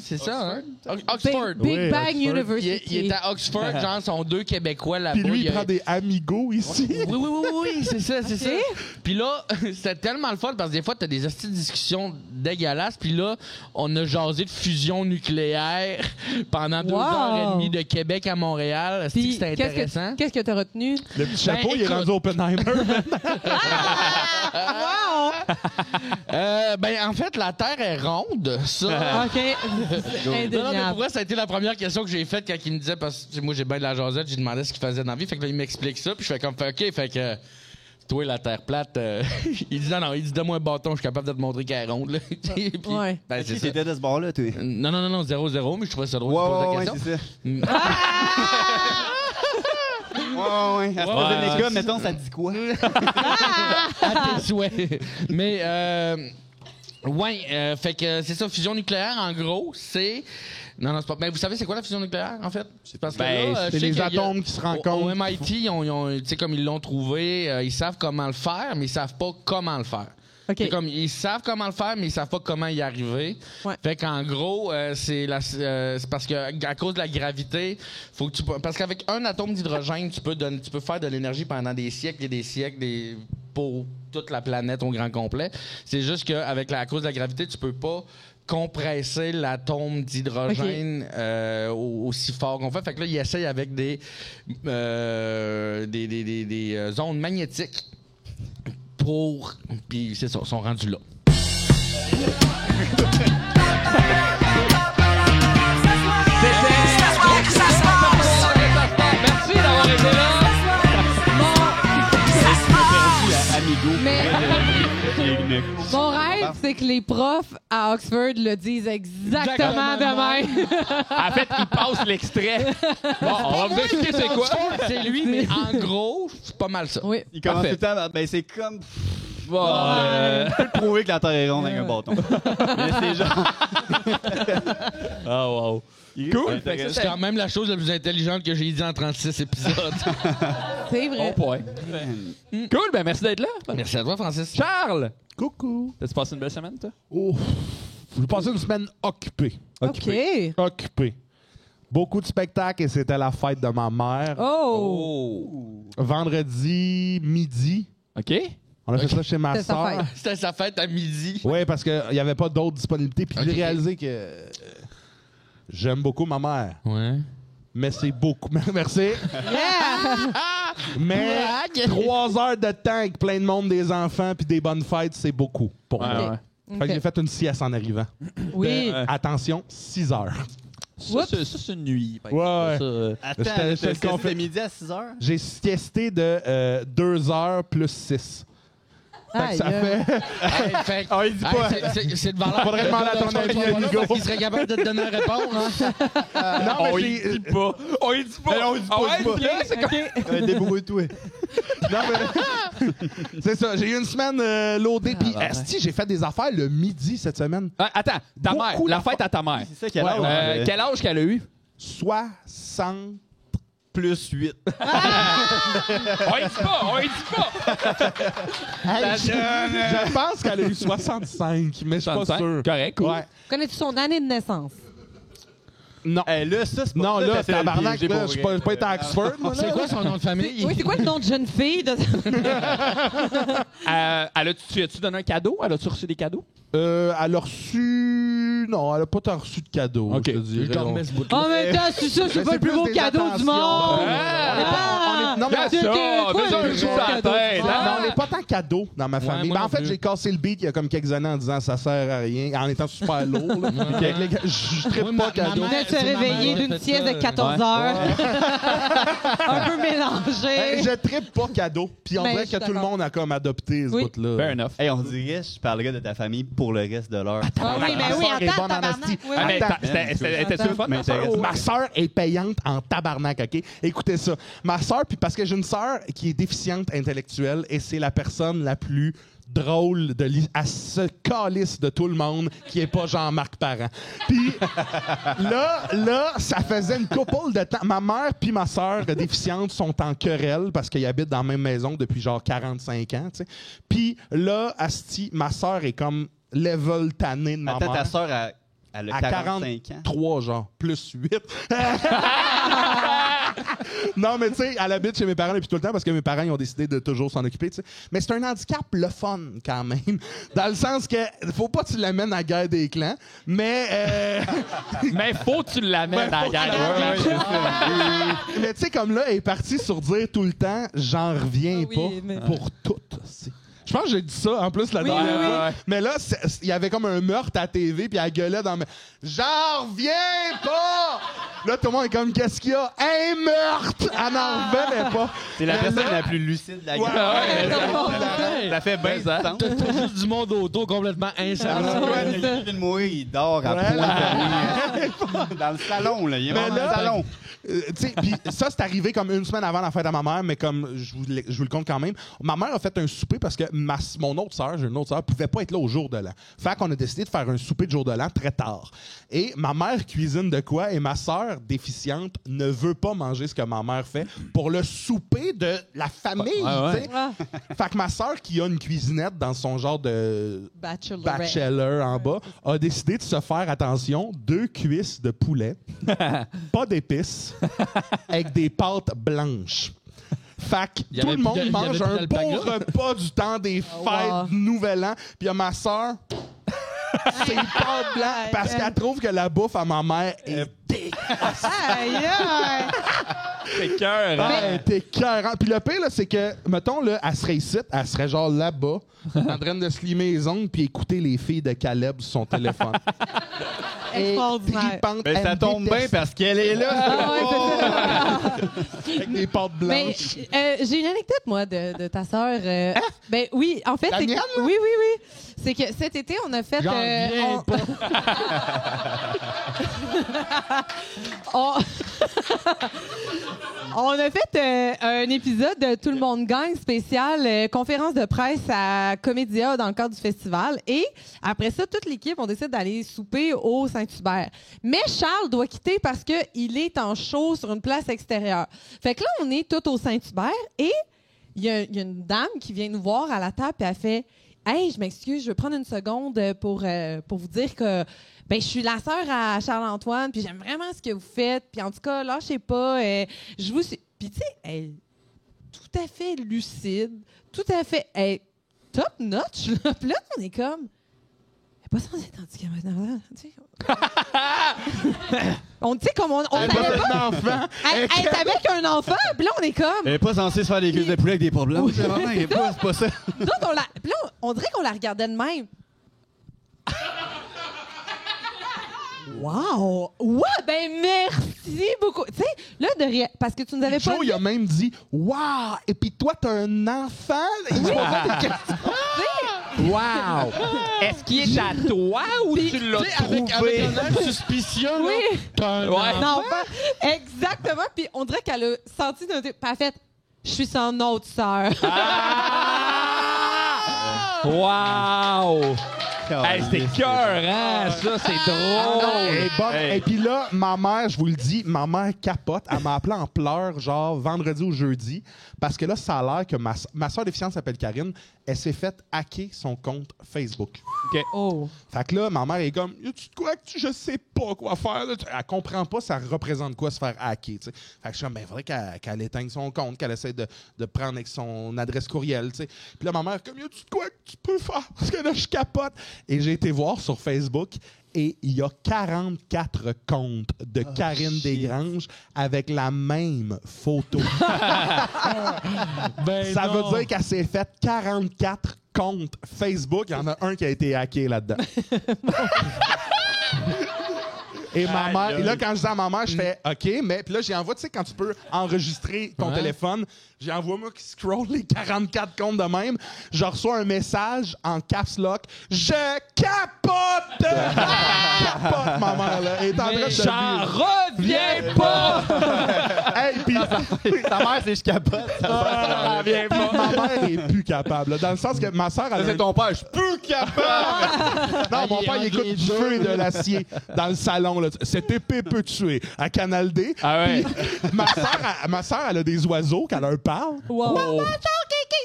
C'est ça, hein? Oxford. Big Oui, Bang Oxford. University. Il est à Oxford, genre, sont 2 Québécois là-bas. Puis lui, Il y il a- prend des amigos ici. Oui, c'est ça, c'est Ok. ça. Puis là, c'était tellement le fun parce que des fois, t'as des hosties de discussions dégueulasses. Puis là, on a jasé de fusion nucléaire pendant 2 Wow. heures et demie de Québec à Montréal. C'est Puis, c'était intéressant. qu'est-ce que t'as retenu? Le petit chapeau, il est écoute. rendu Oppenheimer. Ben, en fait, la Terre est ronde. Ça. OK. Non, mais pour Indéniable. vrai, ça a été la première question que j'ai faite quand il me disait, parce que moi j'ai bien de la jasette, j'ai demandé ce qu'il faisait dans la vie. Fait que là, il m'explique ça, puis je fais comme, OK, fait que toi, la terre plate, il dit non, il dit donne-moi un bâton, je suis capable de te montrer qu'elle est ronde. Là. Puis, Ouais. ben, c'est ça. T'étais de ce bord-là, toi. Non, 0-0, mais je trouvais ça drôle Ouais, de poser ouais, la question. c'est ça. Ouais. À AstraZeneca, mettons, ça te dit quoi? À tes souhaits. Mais, ouais, fait que c'est ça, fusion nucléaire, en gros, c'est. Non, c'est pas. Mais vous savez, c'est quoi la fusion nucléaire, en fait? Parce que Ben, là, je C'est sais les qu'il y a- atomes qui se Au rencontrent. MIT, tu sais, comme ils l'ont trouvé, ils savent comment le faire, mais ils savent pas comment le faire. OK. C'est comme, ils savent comment le faire, mais ils savent pas comment y arriver. Ouais. Fait qu'en gros, c'est parce que à cause de la gravité, faut que parce qu'avec un atome d'hydrogène, tu peux faire de l'énergie pendant des siècles et des siècles pour toute la planète au grand complet. C'est juste qu'avec à cause de la gravité, tu peux pas compresser l'atome d'hydrogène aussi fort qu'on fait. Fait que là, ils essayent avec des ondes magnétiques puis c'est ça, ils sont rendus là. Merci d'avoir été là. Mais mon rêve, c'est que les profs à Oxford le disent exactement de même. En fait, il passe l'extrait. Bon, on va vous expliquer c'est quoi. C'est lui, mais en gros, c'est pas mal ça. Oui. Il commence tout Parfait. le temps, ben c'est comme... Bon, On peut prouver que la Terre est ronde avec un bâton. Mais c'est genre... oh, wow. Cool. Fait que C'est quand même la chose la plus intelligente que j'ai dit en 36 épisodes. C'est Bon vrai. point. Cool, ben merci d'être là. Merci à toi, Francis. Charles, Coucou. t'as-tu passé une belle semaine, toi? Oh, j'ai passé une semaine occupée. OK. Occupée. Beaucoup de spectacles et c'était la fête de ma mère. Oh! Vendredi midi, OK. on a fait ça chez ma C'était sa soeur. fête. C'était sa fête à midi. Oui, parce qu'il n'y avait pas d'autres disponibilités. Puis j'ai réalisé que j'aime beaucoup ma mère. Ouais. Mais c'est beaucoup. Merci. Yeah! Mais 3 heures de temps avec plein de monde, des enfants puis des bonnes fêtes, c'est beaucoup pour moi. Ouais. Fait que j'ai fait une sieste en arrivant. Oui. Attention, 6 heures. Ça, c'est une nuit. par Ouais, exemple. ouais. Ça, Attends, Je te le c'était confirme. midi à 6h? J'ai siesté de 2 heures plus 6. Aïe, Ça fait... Fait que- Ah, il dit pas. c'est de valeur. Faudrait demander à ton ami Amigo. Il serait capable de te donner une réponse. Hein? Non, on mais y j'ai... dit pas. On y dit pas. Mais on y dit pas, Ah ouais, dis pas. puis là, c'est comme... Débrouille-toi. Non, mais... c'est ça, j'ai eu une semaine loadée. Puis, esti, j'ai fait des affaires le midi cette semaine. Ah, attends, ta mère. Beaucoup La d'affaires. fête à ta mère. C'est ça qu'elle a. Quel âge qu'elle a eu? 60... Plus 8. On y dit pas, on y dit pas. Je pense qu'elle a eu 65, mais je suis pas 65. sûr. Correct, cool. Ouais. Connais-tu son année de naissance? Non. Là, ça, c'est pas Non, là, t'essaies de le tabarnak, piéger là, pour je suis vrai. pas été à Oxford, moi, là. C'est quoi son nom de famille? Oui, c'est quoi le nom de jeune fille? Tu as-tu donné un cadeau? Elle a-tu reçu des cadeaux? Elle a reçu... Non, elle a pas tant reçu de cadeau, Ok. je te dirais. Je te remets ce bout-là. En même temps, c'est ça, c'est Mais pas c'est le plus plus beau des cadeau du attentions. monde! Non, mais Regarde ça, quoi, mets-en le un sous gros sur la cadeau? tête. Non, hein? on n'est pas tant cadeau dans ma famille. moi Ben, en non fait, plus. j'ai cassé le beat il y a comme quelques années en disant ça sert à rien, en étant super lourd. là. Puis avec les gars, je trippe Moi, pas ma cadeau. mère, De se c'est ma réveiller mère, d'une j'ai fait sieste ça. de 14 heures. Un peu mélangé. Hey, je trippe pas cadeau. Puis on Ben, dirait je que suis tout le d'accord. monde a comme adopté ce Oui. bout-là. Fair enough. Hey, on dirait, je parlerais de ta famille pour le reste de l'heure. Ah oui, Ma ben oui, sœur est attends, bonne en tabarnak. asti. Oui, Ah, mais oui. était-tu le fun? Mais ta sœur? intéressant. Ma sœur est payante en tabarnak, OK? Écoutez ça. Ma sœur, puis parce que j'ai une sœur qui est déficiente intellectuelle et c'est la personne la plus drôle à ce calice de tout le monde qui est pas Jean-Marc Parent. Puis là, ça faisait une couple de temps. Ma mère puis ma sœur déficiente sont en querelle parce qu'ils habitent dans la même maison depuis genre 45 ans, tu sais. Puis là, asti, ma sœur est comme level tanné de ma Attends, mère. ta soeur, elle a À 45 ans. 43, genre, plus 8. Non, mais tu sais, elle habite chez mes parents depuis tout le temps parce que mes parents ils ont décidé de toujours s'en occuper, tu sais. Mais c'est un handicap le fun, quand même. Dans le sens que faut pas que tu l'amènes à la guerre des clans, mais... Mais faut que tu l'amènes à la faut que tu guerre. l'amènes. Mais tu sais, comme là, elle est partie sur dire tout le temps, j'en reviens Ah oui, pas mais- pour tout. aussi. Je pense que j'ai dit ça en plus la dernière oui, fois. oui. Mais là, il y avait comme un meurtre à la TV, puis elle gueulait dans j'en reviens pas! Là, tout le monde est comme, qu'est-ce qu'il y a? Un meurtre! Elle n'en revenait pas. C'est la Mais personne là- la plus lucide de la Ouais, guerre. Ça fait bien Ben, sens. T'as juste du monde autour complètement insensé. Ouais, il vient de mourir, il dort à Ouais. point dans le salon, là. Il est Mais mort dans là- le salon. Tu sais, puis ça, c'est arrivé comme une semaine avant la fête à ma mère, mais comme je vous le compte quand même, ma mère a fait un souper parce que mon autre sœur, j'ai une autre sœur, pouvait pas être là au jour de l'an. Fait qu'on a décidé de faire un souper de jour de l'an très tard. Et ma mère cuisine de quoi et ma sœur déficiente ne veut pas manger ce que ma mère fait pour le souper de la famille. Ouais, ouais. tu sais. Ah. Fait que ma sœur qui qui a une cuisinette dans son genre de bachelor en bas, a décidé de se faire, attention, 2 cuisses de poulet, pas d'épices, avec des pâtes blanches. Fait que tout le monde mange un beau repas du temps des fêtes, du Nouvel An. Puis il y a ma soeur, c'est pâtes blanches, parce qu'elle trouve que la bouffe à ma mère est dégueulasse. C'est cœur, hein? T'es cœur. Puis le pire, là, c'est que, mettons, là, elle serait ici, elle serait genre là-bas, en train de se limer les ongles puis écouter les filles de Caleb sur son téléphone. Extraordinaire. Mais ça tombe bien parce qu'elle est là. Avec des pâtes blanches. Mais j'ai une anecdote, moi, de ta sœur. Ben oui, en fait, La c'est mienne, que, oui. C'est que cet été, on a fait. J'en viens pas. On a fait un épisode de Tout le monde gagne spécial conférence de presse à Comédia dans le cadre du festival. Et après ça, toute l'équipe, on décide d'aller souper au Saint-Hubert. Mais Charles doit quitter parce qu'il est en show sur une place extérieure. Fait que là, on est tous au Saint-Hubert et il y a une dame qui vient nous voir à la table et elle fait « Hey, je m'excuse, je vais prendre une seconde pour vous dire que ben, je suis la sœur à Charles-Antoine, puis j'aime vraiment ce que vous faites. Puis en tout cas, lâchez pas. Je vous suis. » Puis tu sais, elle est tout à fait lucide, tout à fait top notch. Là. Puis là, on est comme... Elle n'est pas censée être handicapée. On dit comme on savait pas. Un enfant. Elle est avec un enfant, puis là, on est comme... Elle est pas censée se faire des cuisses de poulet avec des pâtes blanches. C'est pas ça. Donc, puis là, on dirait qu'on la regardait de même. Wow! Ouais, ben merci beaucoup. Tu sais, là, parce que tu nous avais pas Joe, il a même dit « Wow! Et puis toi, t'as un enfant? » Il se posait des questions. Wow! Est-ce qu'il est à toi ou tu l'as trouvé? Avec un air suspicieux, là. Oui. T'as un Ouais. Non, exactement. Puis on dirait qu'elle a senti notre... Puis elle a fait « Je suis son autre sœur. Wow! Hey, c'était cœur, hein? Ça, c'est drôle! Et puis là, ma mère, je vous le dis, ma mère capote. Elle m'a appelé en pleurs, genre vendredi ou jeudi, parce que là, ça a l'air que ma soeur déficiente s'appelle Karine. Elle s'est fait hacker son compte Facebook. OK. Oh. Fait que là, ma mère est comme, y a-tu de quoi que je sais pas quoi faire? Là? Elle comprend pas ça représente quoi se faire hacker. T'sais. Fait que je suis comme, ben, il faudrait qu'elle éteigne son compte, qu'elle essaie de prendre avec son adresse courriel. T'sais. Puis là, ma mère est comme, y a-tu de quoi que tu peux faire? Parce que là, je capote. Et j'ai été voir sur Facebook et il y a 44 comptes de Karine Desgranges avec la même photo. Ça veut dire qu'elle s'est fait 44 comptes Facebook. Il y en a un qui a été hacké là-dedans. Et ma mère, et là, quand je dis à ma mère, je fais OK, mais puis là, j'y envoie, tu sais, quand tu peux enregistrer ton téléphone, j'y envoie moi qui scroll les 44 comptes de même. Je reçois un message en caps lock. Je capote! Capote, ma mère, là. Elle est en train de J'en reviens pas! Hey, puis Ta mère, c'est je capote. J'en reviens pas! ma mère est plus capable, là, dans le sens que ma soeur, elle a C'est ton père, je suis plus capable. Non, mon père, il écoute du feu et de l'acier dans le salon. Là. Cet épée peut tuer à Canal D. Ah ouais? Puis, ma soeur, elle a des oiseaux qu'elle leur parle. Wow.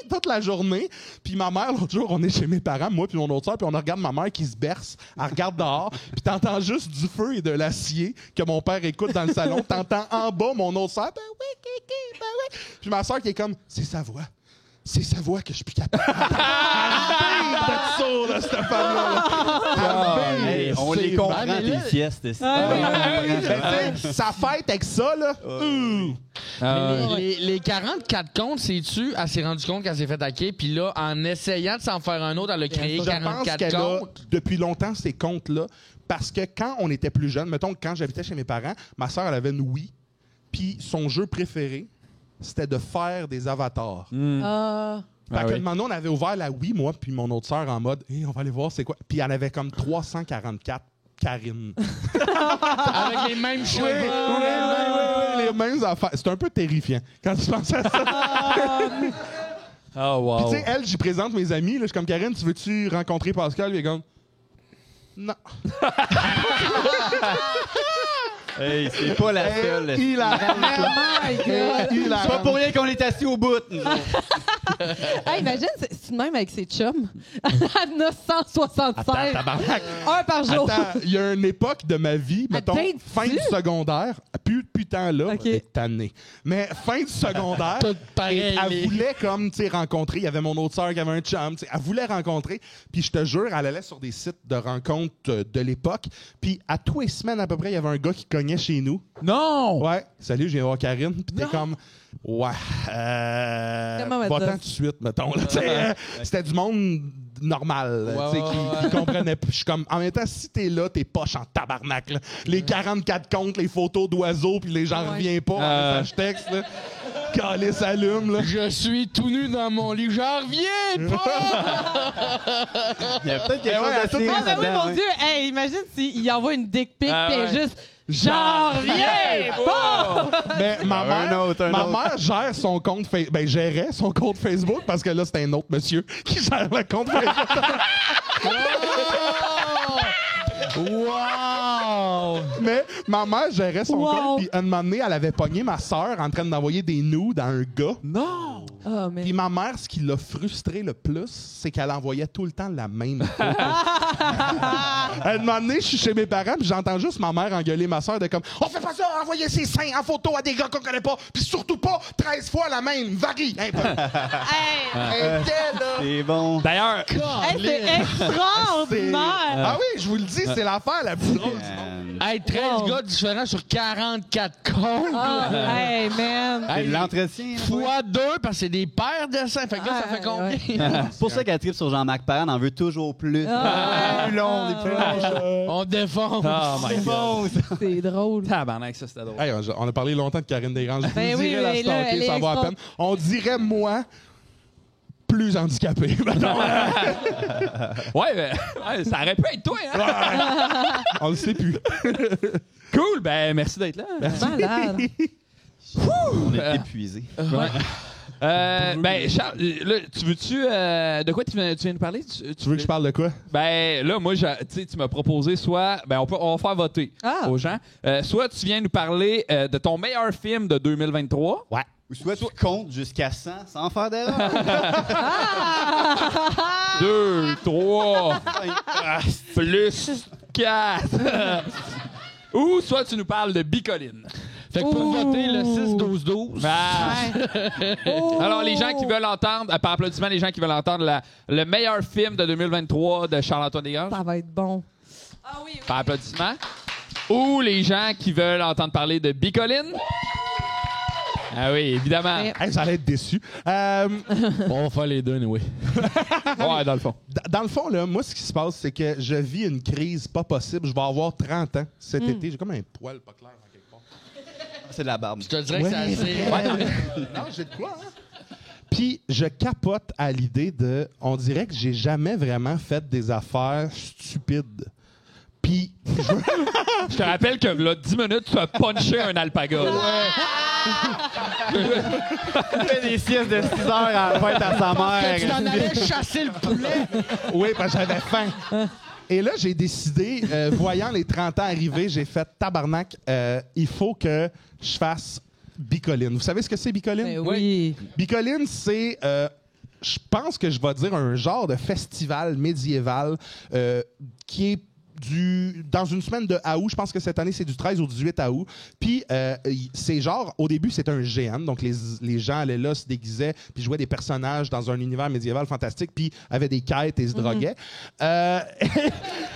Toute la journée. Puis ma mère, l'autre jour, on est chez mes parents, moi puis mon autre soeur, puis on regarde ma mère qui se berce. Elle regarde dehors, puis t'entends juste du feu et de l'acier que mon père écoute dans le salon. T'entends en bas mon autre soeur, ben oui, Kiki, ben oui. Puis ma soeur qui est comme, c'est sa voix. C'est sa voix que je suis plus capable. D'être sourd, là, cette femme-là. Hey, on les comprend, tes siestes. Ça fête avec ça, là. Les 44 comptes, c'est-tu, elle s'est rendue compte qu'elle s'est fait hacker, puis là, en essayant de s'en faire un autre, elle a créé Je pense 44 qu'elle a, comptes. depuis longtemps, ces comptes-là, parce que quand on était plus jeune, mettons, quand j'habitais chez mes parents, ma soeur, elle avait une Wii, puis son jeu préféré, c'était de faire des avatars. Fait que un moment donné, on avait ouvert la Wii, moi, puis mon autre sœur, en mode, hey, on va aller voir c'est quoi. Puis elle avait comme 344 Karine. Avec les mêmes cheveux. Oui, les mêmes affaires. C'est un peu terrifiant quand tu penses à ça. Oh, wow. Puis tu sais, elle, j'y présente mes amis. Là, je suis comme, Karine, tu veux-tu rencontrer Pascal? Puis elle est comme, non. Hey, c'est pas la seule. Hilarant. Oh my God! C'est pas pour rien qu'on est assis au bout. nous autres. Hey, imagine, c'est de même avec ses chums. À 976. Attends, tabarnak. Un par jour. Attends, il y a une époque de ma vie, mettons, date-tu? fin du secondaire, plus depuis tant là, Ok. elle est tannée. Mais fin du secondaire, Tout pareil, et elle les- voulait comme, tu sais, rencontrer, il y avait mon autre sœur qui avait un chum, tu sais, elle voulait rencontrer, puis je te jure, elle allait sur des sites de rencontres de l'époque, puis à tous les semaines à peu près, il y avait un gars qui cognait chez nous. Non! Ouais, salut, je viens voir Karine, puis t'es comme... Ouais, Comment mettre va-t'en ça? tout de suite, mettons. Là, tu sais, c'était du monde normal, tu sais, qui comprenait. Puis je suis comme, en même temps, si t'es là, t'es poche en tabarnak. Là. Les 44 comptes, les photos d'oiseaux, puis les gens reviennent pas en message texte. Là. Calé s'allume, là. Je suis tout nu dans mon lit, j'en reviens pas! Il y a peut-être quelque Ben ouais, chose d'assez Ah, ben oui, là-dedans, mon ouais. Dieu! Hey, imagine s'il envoie une dick pic Ah, pis elle ouais. est juste. J'en reviens pas! Mais ma Un mère, autre. ma mère gère son compte gérait son compte Facebook parce que là, c'était un autre monsieur qui gère le compte Facebook. Wow! Mais ma mère gérait son Wow. compte, puis un moment donné, elle avait pogné ma sœur en train d'envoyer des nudes à un gars. Non! Oh, mais. Puis ma mère, ce qui l'a frustré le plus, c'est qu'elle envoyait tout le temps la même photo. À un moment donné, je suis chez mes parents, puis j'entends juste ma mère engueuler ma soeur de comme « On fait pas ça, envoyer ses seins en photo à des gars qu'on connaît pas, puis surtout pas 13 fois la même, varie! » Hey! C'est bon. D'ailleurs, Hey, c'est extraordinaire! Ah oui, je vous le dis, c'est l'affaire la plus drôle du monde. Hey, 13 Wow. gars différents sur 44 comptes! Ah, hey, man! C'est Hey, de l'entretien. là, ouais. fois 2, parce que c'est des paires de seins. Fait que là, ça fait combien? C'est pour ça qu'elle tripe sur Jean-Marc Parent, en veut toujours plus. Ah, Plus long, des plus longs. On défonce. oh my C'est God. bon, ça. C'est drôle. Tabarnak, ça, c'était drôle. Hey, on a parlé longtemps de Karine Desgranges. Je Ben vous oui, dirais la mais là, elle stalker, est ça va à extra- peine. On dirait, moi, plus handicapé. mettons. Ouais, mais, ouais, ça aurait pu être toi, hein? On le sait plus. Cool, ben merci d'être là. Malade. On est épuisé. Ben, Charles, là, tu veux-tu. De quoi tu viens de parler? Tu veux que je parle de quoi? Ben, là, moi, tu m'as proposé soit. Ben, on va faire voter aux gens. Soit tu viens nous parler de ton meilleur film de 2023. Ouais. Ou soit tu comptes jusqu'à 100 sans faire d'erreur. 2, 3, plus 4. Ou soit tu nous parles de Bicoline. Fait que pour Ouh. voter le 6-12-12. Ah. Oh. Alors, les gens qui veulent entendre, par applaudissement, les gens qui veulent entendre le meilleur film de 2023 de Charles-Antoine Desgranges, Ça va être bon. Ah oui, par applaudissement. Ou les gens qui veulent entendre parler de Bicoline. Ah oui, évidemment. Mais- Hey, j'allais être déçu. On va faire les deux, oui. Ouais, dans le fond. Dans le fond, là, moi, ce qui se passe, c'est que je vis une crise pas possible. Je vais avoir 30 ans cet été. J'ai comme un poil pas clair en quelque part. C'est de la barbe. Je te dirais que c'est assez. Non, j'ai de quoi, hein? Puis je capote à l'idée de... On dirait que j'ai jamais vraiment fait des affaires stupides. Puis... Je te rappelle que là, 10 minutes, tu as punché un alpaga. là. Il fait des siestes de 6 heures à la fête à sa Que tu t'en mère. allais chasser le poulet. Oui, parce que j'avais faim. Et là, j'ai décidé, voyant les 30 ans arriver, j'ai fait tabarnak, il faut que je fasse Bicoline. Vous savez ce que c'est, Bicoline? Ben oui. Bicoline, c'est, je pense que je vais dire un genre de festival médiéval qui est dans une semaine de août. Je pense que cette année, c'est du 13 au 18 août. Puis, c'est genre, au début, c'était un GN. Donc, les gens allaient là, se déguisaient, puis jouaient des personnages dans un univers médiéval fantastique, puis avaient des quêtes et se droguaient.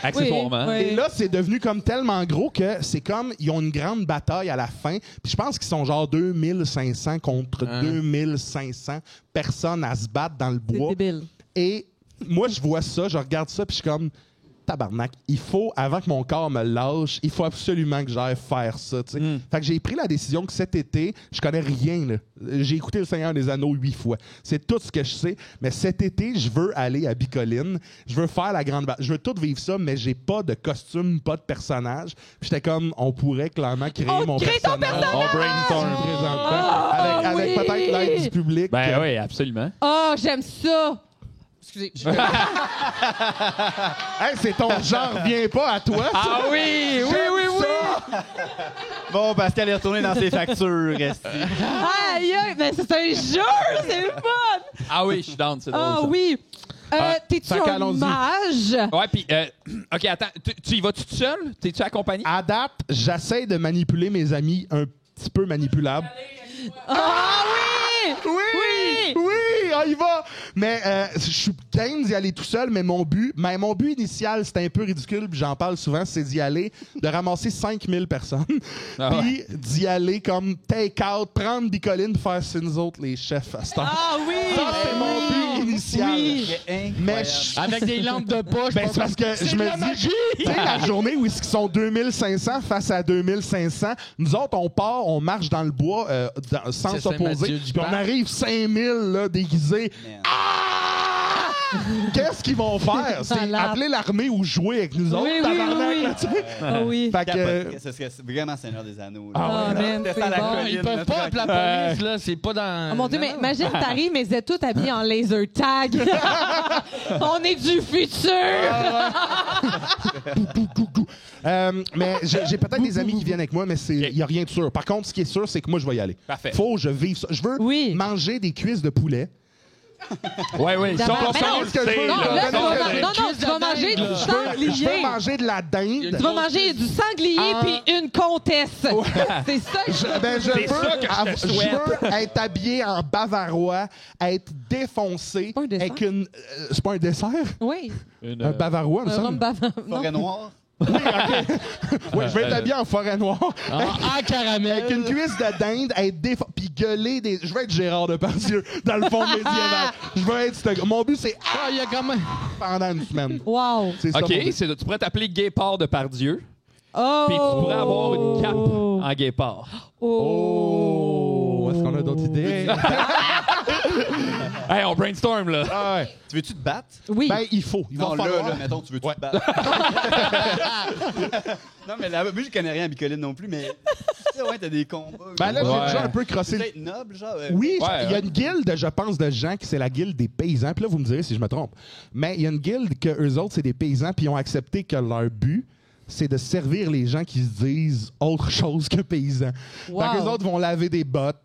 Accessoirement. Oui. Et là, c'est devenu comme tellement gros que c'est comme, ils ont une grande bataille à la fin. Puis je pense qu'ils sont genre 2500 contre 2500 personnes à se battre dans le C'est bois. débile. Et moi, je vois ça, je regarde ça, puis je suis comme, tabarnak, il faut, avant que mon corps me lâche, il faut absolument que j'aille faire ça. Tu sais. Fait que j'ai pris la décision que cet été, je connais rien. Là. J'ai écouté Le Seigneur des Anneaux 8 fois. C'est tout ce que je sais. Mais cet été, je veux aller à Bicoline. Je veux faire la grande... Je veux tout vivre ça, mais j'ai pas de costume, pas de personnage. Puis j'étais comme, on pourrait clairement créer On mon crée ton personnage. On brainstorm. Présentement. Avec oui. peut-être l'aide du public. Ben oui, absolument. Oh, j'aime ça! Excusez. Hey, c'est ton genre, viens pas à toi. Ah oui, oui, oui, oui. Bon, Pascal est retourné dans ses factures. Reste. Aïe, aïe, mais c'est un jeu, c'est le fun! Ah oui, je suis down, c'est drôle. Ah ça. oui. T'es-tu fait un qu'allons-y. mage? Ouais, puis, OK, attends, tu y vas-tu tout seul? T'es-tu accompagné? À date, j'essaie de manipuler mes amis un petit peu manipulables. Ah oui! Oui, on y va. Mais je suis game d'y aller tout seul, mais mon but initial, c'était un peu ridicule, puis j'en parle souvent, c'est d'y aller, de ramasser 5000 personnes, Ah puis d'y aller comme take-out, prendre Bicoline, faire c'est nous autres les chefs à ce temps. Ah oui! Ça, c'est mon but initial. Oui. Mais Avec des lampes de poche. ben, c'est parce que je me dis, tu sais, la journée où ils sont 2500 face à 2500, nous autres, on part, on marche dans le bois sans C'est s'opposer, Saint-Mathieu-du-Parc. puis on arrive 5000 là, déguisés. Merde. Qu'est-ce qu'ils vont faire? C'est Malade. appeler l'armée ou jouer avec nous autres, Oui, oui, tabarnak, oui. là, tu sais. Ah oui. Fait que, Ce serait vraiment Seigneur des Anneaux. Ah, man, c'est bon. Ils peuvent pas appeler la police, là. C'est pas dans. Oh mon Dieu, Non, mais non. imagine, t'arrives, mais vous êtes tous habillés en laser tag. On est du futur! mais j'ai peut-être des amis qui viennent avec moi, mais il n'y a rien de sûr. Par contre, ce qui est sûr, c'est que moi, je vais y aller. Parfait. Faut que je vive ça. Je veux Oui. manger des cuisses de poulet. Ouais, oui. Ça, D'abord, mais on non, le sait, non, Non, là. là, tu non, vas, non, non, tu vas manger du Je veux sanglier. manger de la dinde. Tu vas manger du sanglier Ah. puis une comtesse. C'est ça que C'est ça que je te souhaite. Je veux être habillé en bavarois, être défoncé pas un dessert? avec une. C'est pas un dessert? Oui. Un bavarois, me Un semble. rhum bavard. Non. Forêt noire. Ouais, je vais être habillé en forêt noire. En caramel. Avec une cuisse de dinde, être puis gueuler des. Je veux être Gérard Depardieu dans le fond médiéval. Je veux être ce gars. Mon but, c'est Ah, il y a quand même. pendant une semaine. Wow. C'est ça. OK, mon but. tu pourrais t'appeler Guépard de Pardieu, Oh! puis tu pourrais avoir une cape en guépard. Oh! Est-ce qu'on a d'autres idées? Hey, on brainstorm, là. Ah ouais. Tu veux-tu te battre? Oui. Ben, il faut. Il va Non, falloir. là, mettons, tu veux-tu Ouais. te battre? Non, mais là, moi, je connais rien à Bicoline non plus, mais tu sais, ouais, t'as des combats. Ben là, Ouais. j'ai déjà un peu c'est crossé. peut-être noble, genre. Oui, Ouais, il y a une guilde, je pense, de gens qui c'est la guilde des paysans. Puis là, vous me direz si je me trompe. Mais il y a une guilde que eux autres, c'est des paysans, puis ils ont accepté que leur but, c'est de servir les gens qui se disent autre chose que paysans. Wow. Donc, eux autres vont laver des bottes.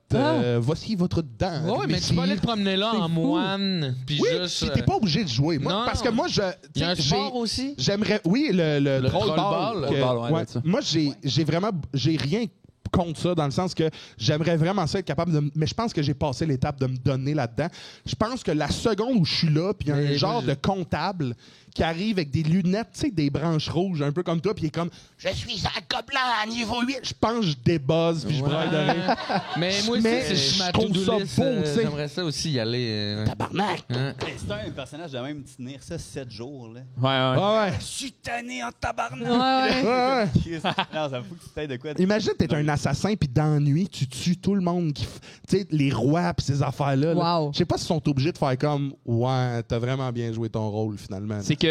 Voici votre dent. Ouais, mais tu peux aller te promener là en moine. Puis Oui, juste. puis t'es pas obligé de jouer. Moi, non. parce que moi, Il y a un tu sais, sport aussi. j'aimerais. Oui, le troll ball. que- Troll ball, ouais, ouais. c'est ça. Moi, j'ai rien contre ça, dans le sens que j'aimerais vraiment ça être capable de. Mais je pense que j'ai passé l'étape de me donner là-dedans. Je pense que la seconde où je suis là, puis il y a un Mais genre moi, de comptable qui arrive avec des lunettes, tu sais, des branches rouges, un peu comme toi, puis il est comme je suis un gobelin à niveau 8. Je pense que je débuzz, puis je braille de rire. Mais moi aussi, Mais c'est je ma trouve to-do ça list, beau, tu sais. J'aimerais ça aussi y aller. Tabarnak! Hein. C'est un personnage de même tenir ça 7 jours, là. Ouais, ouais. Ah ouais. Je suis tanné en tabarnak! Ouais, ouais. Ouais, ouais. Christ. Non, ça me fout que tu t'aides de quoi. Imagine, t'es un assassin, puis d'ennui, tu tues tout le monde. Tu sais, les rois, puis ces affaires-là. là. Wow. Je sais pas s'ils sont obligés de faire comme ouais, t'as vraiment bien joué ton rôle, finalement. C'est que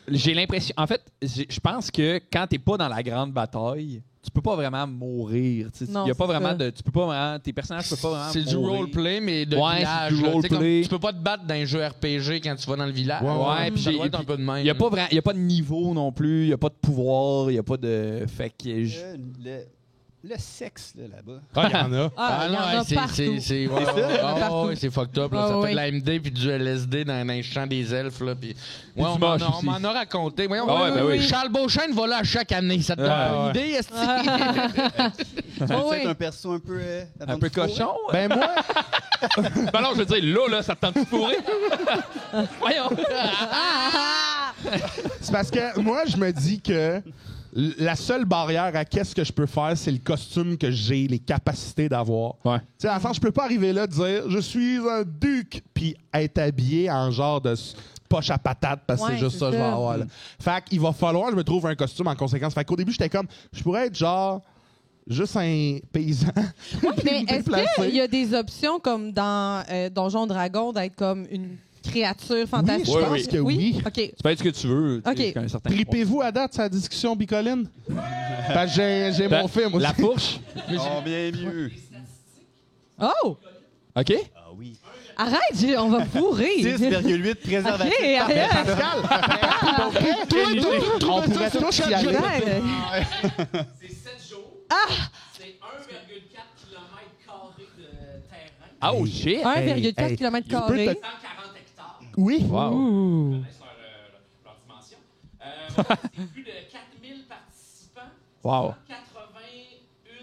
j'ai l'impression. En fait, je pense que quand t'es pas dans la grande bataille, tu peux pas vraiment mourir. Il Non, y a pas c'est vraiment ça. de. Tu peux pas vraiment. Tes personnages peuvent pas vraiment. C'est du mourir. roleplay, mais de Ouais, village. c'est du là. Tu sais, roleplay. comme Tu peux pas te battre dans un jeu RPG quand tu vas dans le village. Ouais, puis ça doit être un peu de même. Il y a pas de niveau non plus. Il y a pas de pouvoir. Il y a pas de. Fait que. Le sexe, là, là-bas. Ah, il y en a. Ah, il y en ouais, a c'est- partout. c'est C'est ça? ouais, ouais, c'est fucked up. Là. Ah, Ça oui. fait de la MD puis du LSD dans un champ des elfes. Là, puis... Ouais, on du m'en moche a- on aussi. m'en a raconté. Voyons, Ah ouais, ben oui. Charles Beauchesne va là à chaque année. Ça te donne Ah, une ouais. idée, est-ce Tu veux oui. être un perso un peu. Un peu cochon. Ben moi, Ben non, je veux dire, là, ça te tente de fourrer. Voyons. c'est parce que moi, je me dis que la seule barrière à qu'est-ce que je peux faire, c'est le costume que j'ai, les capacités d'avoir. Ouais. Tu sais, dans le sens, je peux pas arriver là et dire je suis un duc, puis être habillé en genre de poche à patate parce que Ouais, c'est juste c'est ça que je vais ça. avoir. Là. Fait qu'il va falloir que je me trouve un costume en conséquence. Fait qu'au début, j'étais comme je pourrais être genre juste un paysan. Mais est-ce déplacé. qu'il y a des options comme dans Donjon Dragon d'être comme une créature fantastique? je pense que oui. OK. Tu peux être ce que tu veux. tu sais, Ok. jusqu'à un certain Tripez-vous à date sa discussion bicoline? Parce que j'ai point. mon film aussi. La fourche. Oh, bien mieux. Oh! OK? Ah oui. Arrête, on va fourrer. 6,8 préservatifs. OK, arrête. Pascal, on pourrait tous y aller. Ouais. C'est 7 jours. C'est 1,4 km² de terrain. Ah, oh shit! 1,4 Hey, km². je peux te- 140 hectares. Oui. Wow. Ouh. Sur leur dimension. C'est plus de 4000 participants. Wow. 81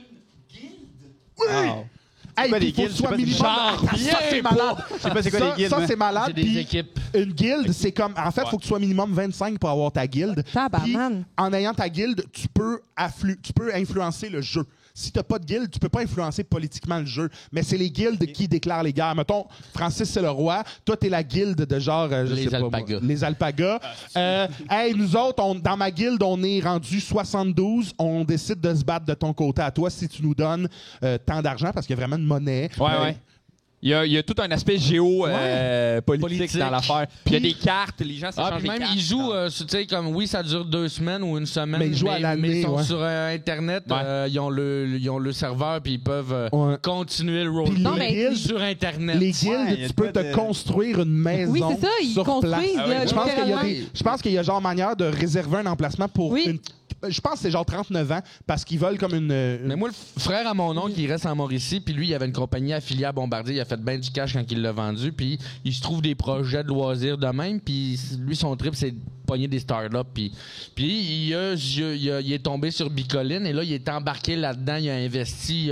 guildes. Wow. Hey, quoi, puis des faut que guildes? tu sois Je sais minimum. pas si- Ça, c'est malade. Je sais pas c'est quoi Ça, les guildes. ça, mais- c'est malade. C'est des puis équipes. Une guilde, c'est comme. En fait, il faut que tu sois minimum 25 pour avoir ta guilde. Puis, Tabarnane. en ayant ta guilde, tu peux influencer le jeu. Si t'as pas de guilde, tu peux pas influencer politiquement le jeu. Mais c'est les guildes qui déclarent les guerres. Mettons, Francis, c'est le roi. Toi, t'es la guilde de genre... je Les sais pas, moi, alpagas. les alpagas. Hey, nous autres, dans ma guilde, on est rendu 72. On décide de se battre de ton côté à toi si tu nous donnes tant d'argent, parce qu'il y a vraiment une monnaie. Ouais. Il y a tout un aspect politique dans l'affaire. Puis il y a des cartes, les gens s'échangent Puis des même, cartes. ils jouent, tu sais, comme oui, ça dure 2 semaines ou une semaine. Mais ils jouent à l'année, mais ils sont ouais. sur Internet, Ouais. ils ont le serveur, puis ils peuvent Ouais. continuer le Puis roleplay Non, mais- guildes, sur Internet. les Ouais, guildes, il y a tu de peux quoi te de- construire une maison Oui, c'est ça, ils sur construisent. place. là, Je pense qu'il y a littéralement. je pense qu'il y a genre manière de réserver un emplacement pour Oui. une... Je pense que c'est genre 39 ans parce qu'ils veulent comme une... Mais moi, le frère à mon oncle, il reste en Mauricie, puis lui, il avait une compagnie affiliée à Bombardier. Il a fait bien du cash quand il l'a vendu, puis il se trouve des projets de loisirs de même, puis lui, son trip, c'est de pogner des startups. Puis il est tombé sur Bicoline, et là, il est embarqué là-dedans, il a investi.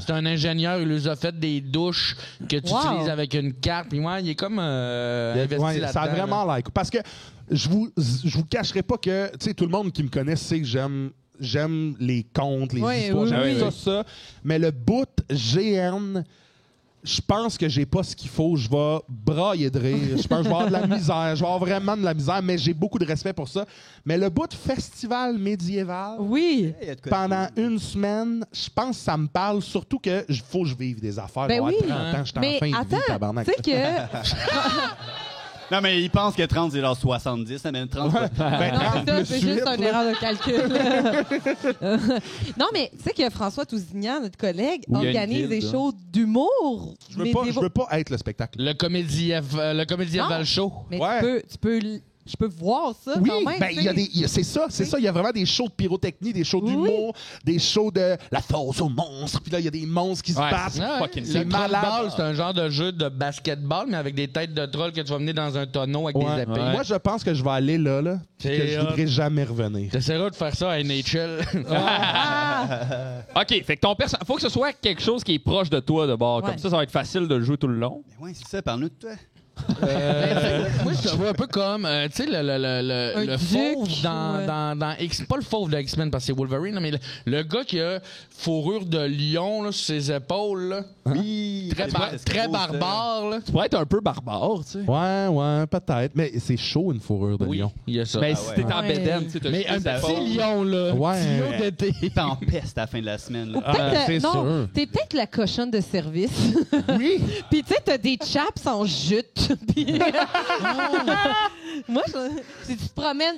C'est un ingénieur, il nous a fait des douches que tu Wow. utilises avec une carte, puis moi, il est comme investi Ouais, là-dedans. ça a vraiment l'air cool. Parce que je vous cacherai pas que, tu sais, tout le monde qui me connaît sait que j'aime les contes, les Ouais, histoires, oui, j'aime oui. ça. Mais le bout GN, je pense que j'ai pas ce qu'il faut. Je vais brailler de rire. Je pense que je vais avoir de la misère. Je vais avoir vraiment de la misère, mais j'ai beaucoup de respect pour ça. Mais le bout de festival médiéval, Oui. Il y a de quoi de pendant cool. une semaine, je pense que ça me parle. Surtout que faut que je vive des affaires. Ben Avoir oui. 30 ans, je suis en Mais fin de vie, attends, tabarnak. tu sais que... Non, mais ils pensent que 30, c'est genre 70. Ça même 30. Ben, Non, 30 c'est ça, plus c'est juste 8, une là. erreur de calcul. Non, mais tu sais que François Tousignan, notre collègue, Oui, il y a une organise des guilde, shows d'humour. Je veux médiévaux. pas être le spectacle. Le comédien Non. Show. Mais Ouais. je peux voir ça Oui, quand même. ben, tu sais. c'est ça. Il y a vraiment des shows de pyrotechnie, des shows d'humour, des shows de la fosse aux monstres. Puis là, il y a des monstres qui se Ouais, battent. c'est Ah, fucking le c'est malade. trollball, c'est un genre de jeu de basketball, mais avec des têtes de troll que tu vas mener dans un tonneau avec Ouais. des épées. Ouais. Moi, je pense que je vais aller là, puis que C'est je hot. voudrais jamais revenir. T'essaieras de faire ça à NHL. OK, fait que ton personnage... Faut que ce soit quelque chose qui est proche de toi, de bord. Ouais. Comme ça va être facile de le jouer tout le long. Mais ouais, c'est ça. Parle-nous de toi. Moi, je te vois un peu comme, tu sais, le duc, fauve ouais. dans X... Pas le fauve de X-Men, parce que c'est Wolverine, là, mais le gars qui a fourrure de lion là, sur ses épaules. Là. Oui. Très barbare. Là. Tu pourrais être un peu barbare, tu sais. Ouais, peut-être. Mais c'est chaud, une fourrure de lion. il y a ça. Mais Ah si ouais. t'es en Ouais. bédaine, tu sais, t'as Mais juste un des épaules. petit lion, là. Ouais. Petit lion d'été. T'es en peste à la fin de la semaine. Ou Là. peut-être, c'est non, sûr. t'es peut-être la cochonne de service. Oui. Puis tu sais, t'as des chaps en jute. Puis... Moi, si tu te promènes...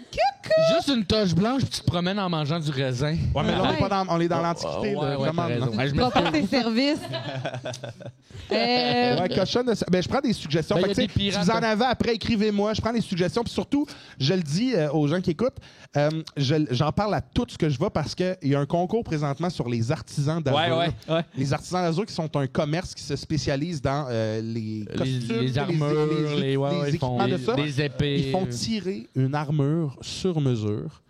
Juste une toche blanche, puis tu te promènes en mangeant du raisin. Ouais, mais là, on Ouais. est pas on est dans l'Antiquité. Ouais, là, ouais, vraiment, t'as raison. là. Ouais, je Tu vas faire tes services. Ouais, cochonne de... Ben, je prends des suggestions. Ben, Fait y a que, des tu sais, pirates, si vous en hein. avez après, écrivez-moi. Je prends des suggestions. Puis surtout, je le dis aux gens qui écoutent, j'en parle à tout ce que je vais parce qu'il y a un concours présentement sur les artisans d'Azur. Ouais. Les artisans d'Azur qui sont un commerce qui se spécialise dans les costumes, Les armures, les ils font des épées. Ils font tirer une armure sur mesure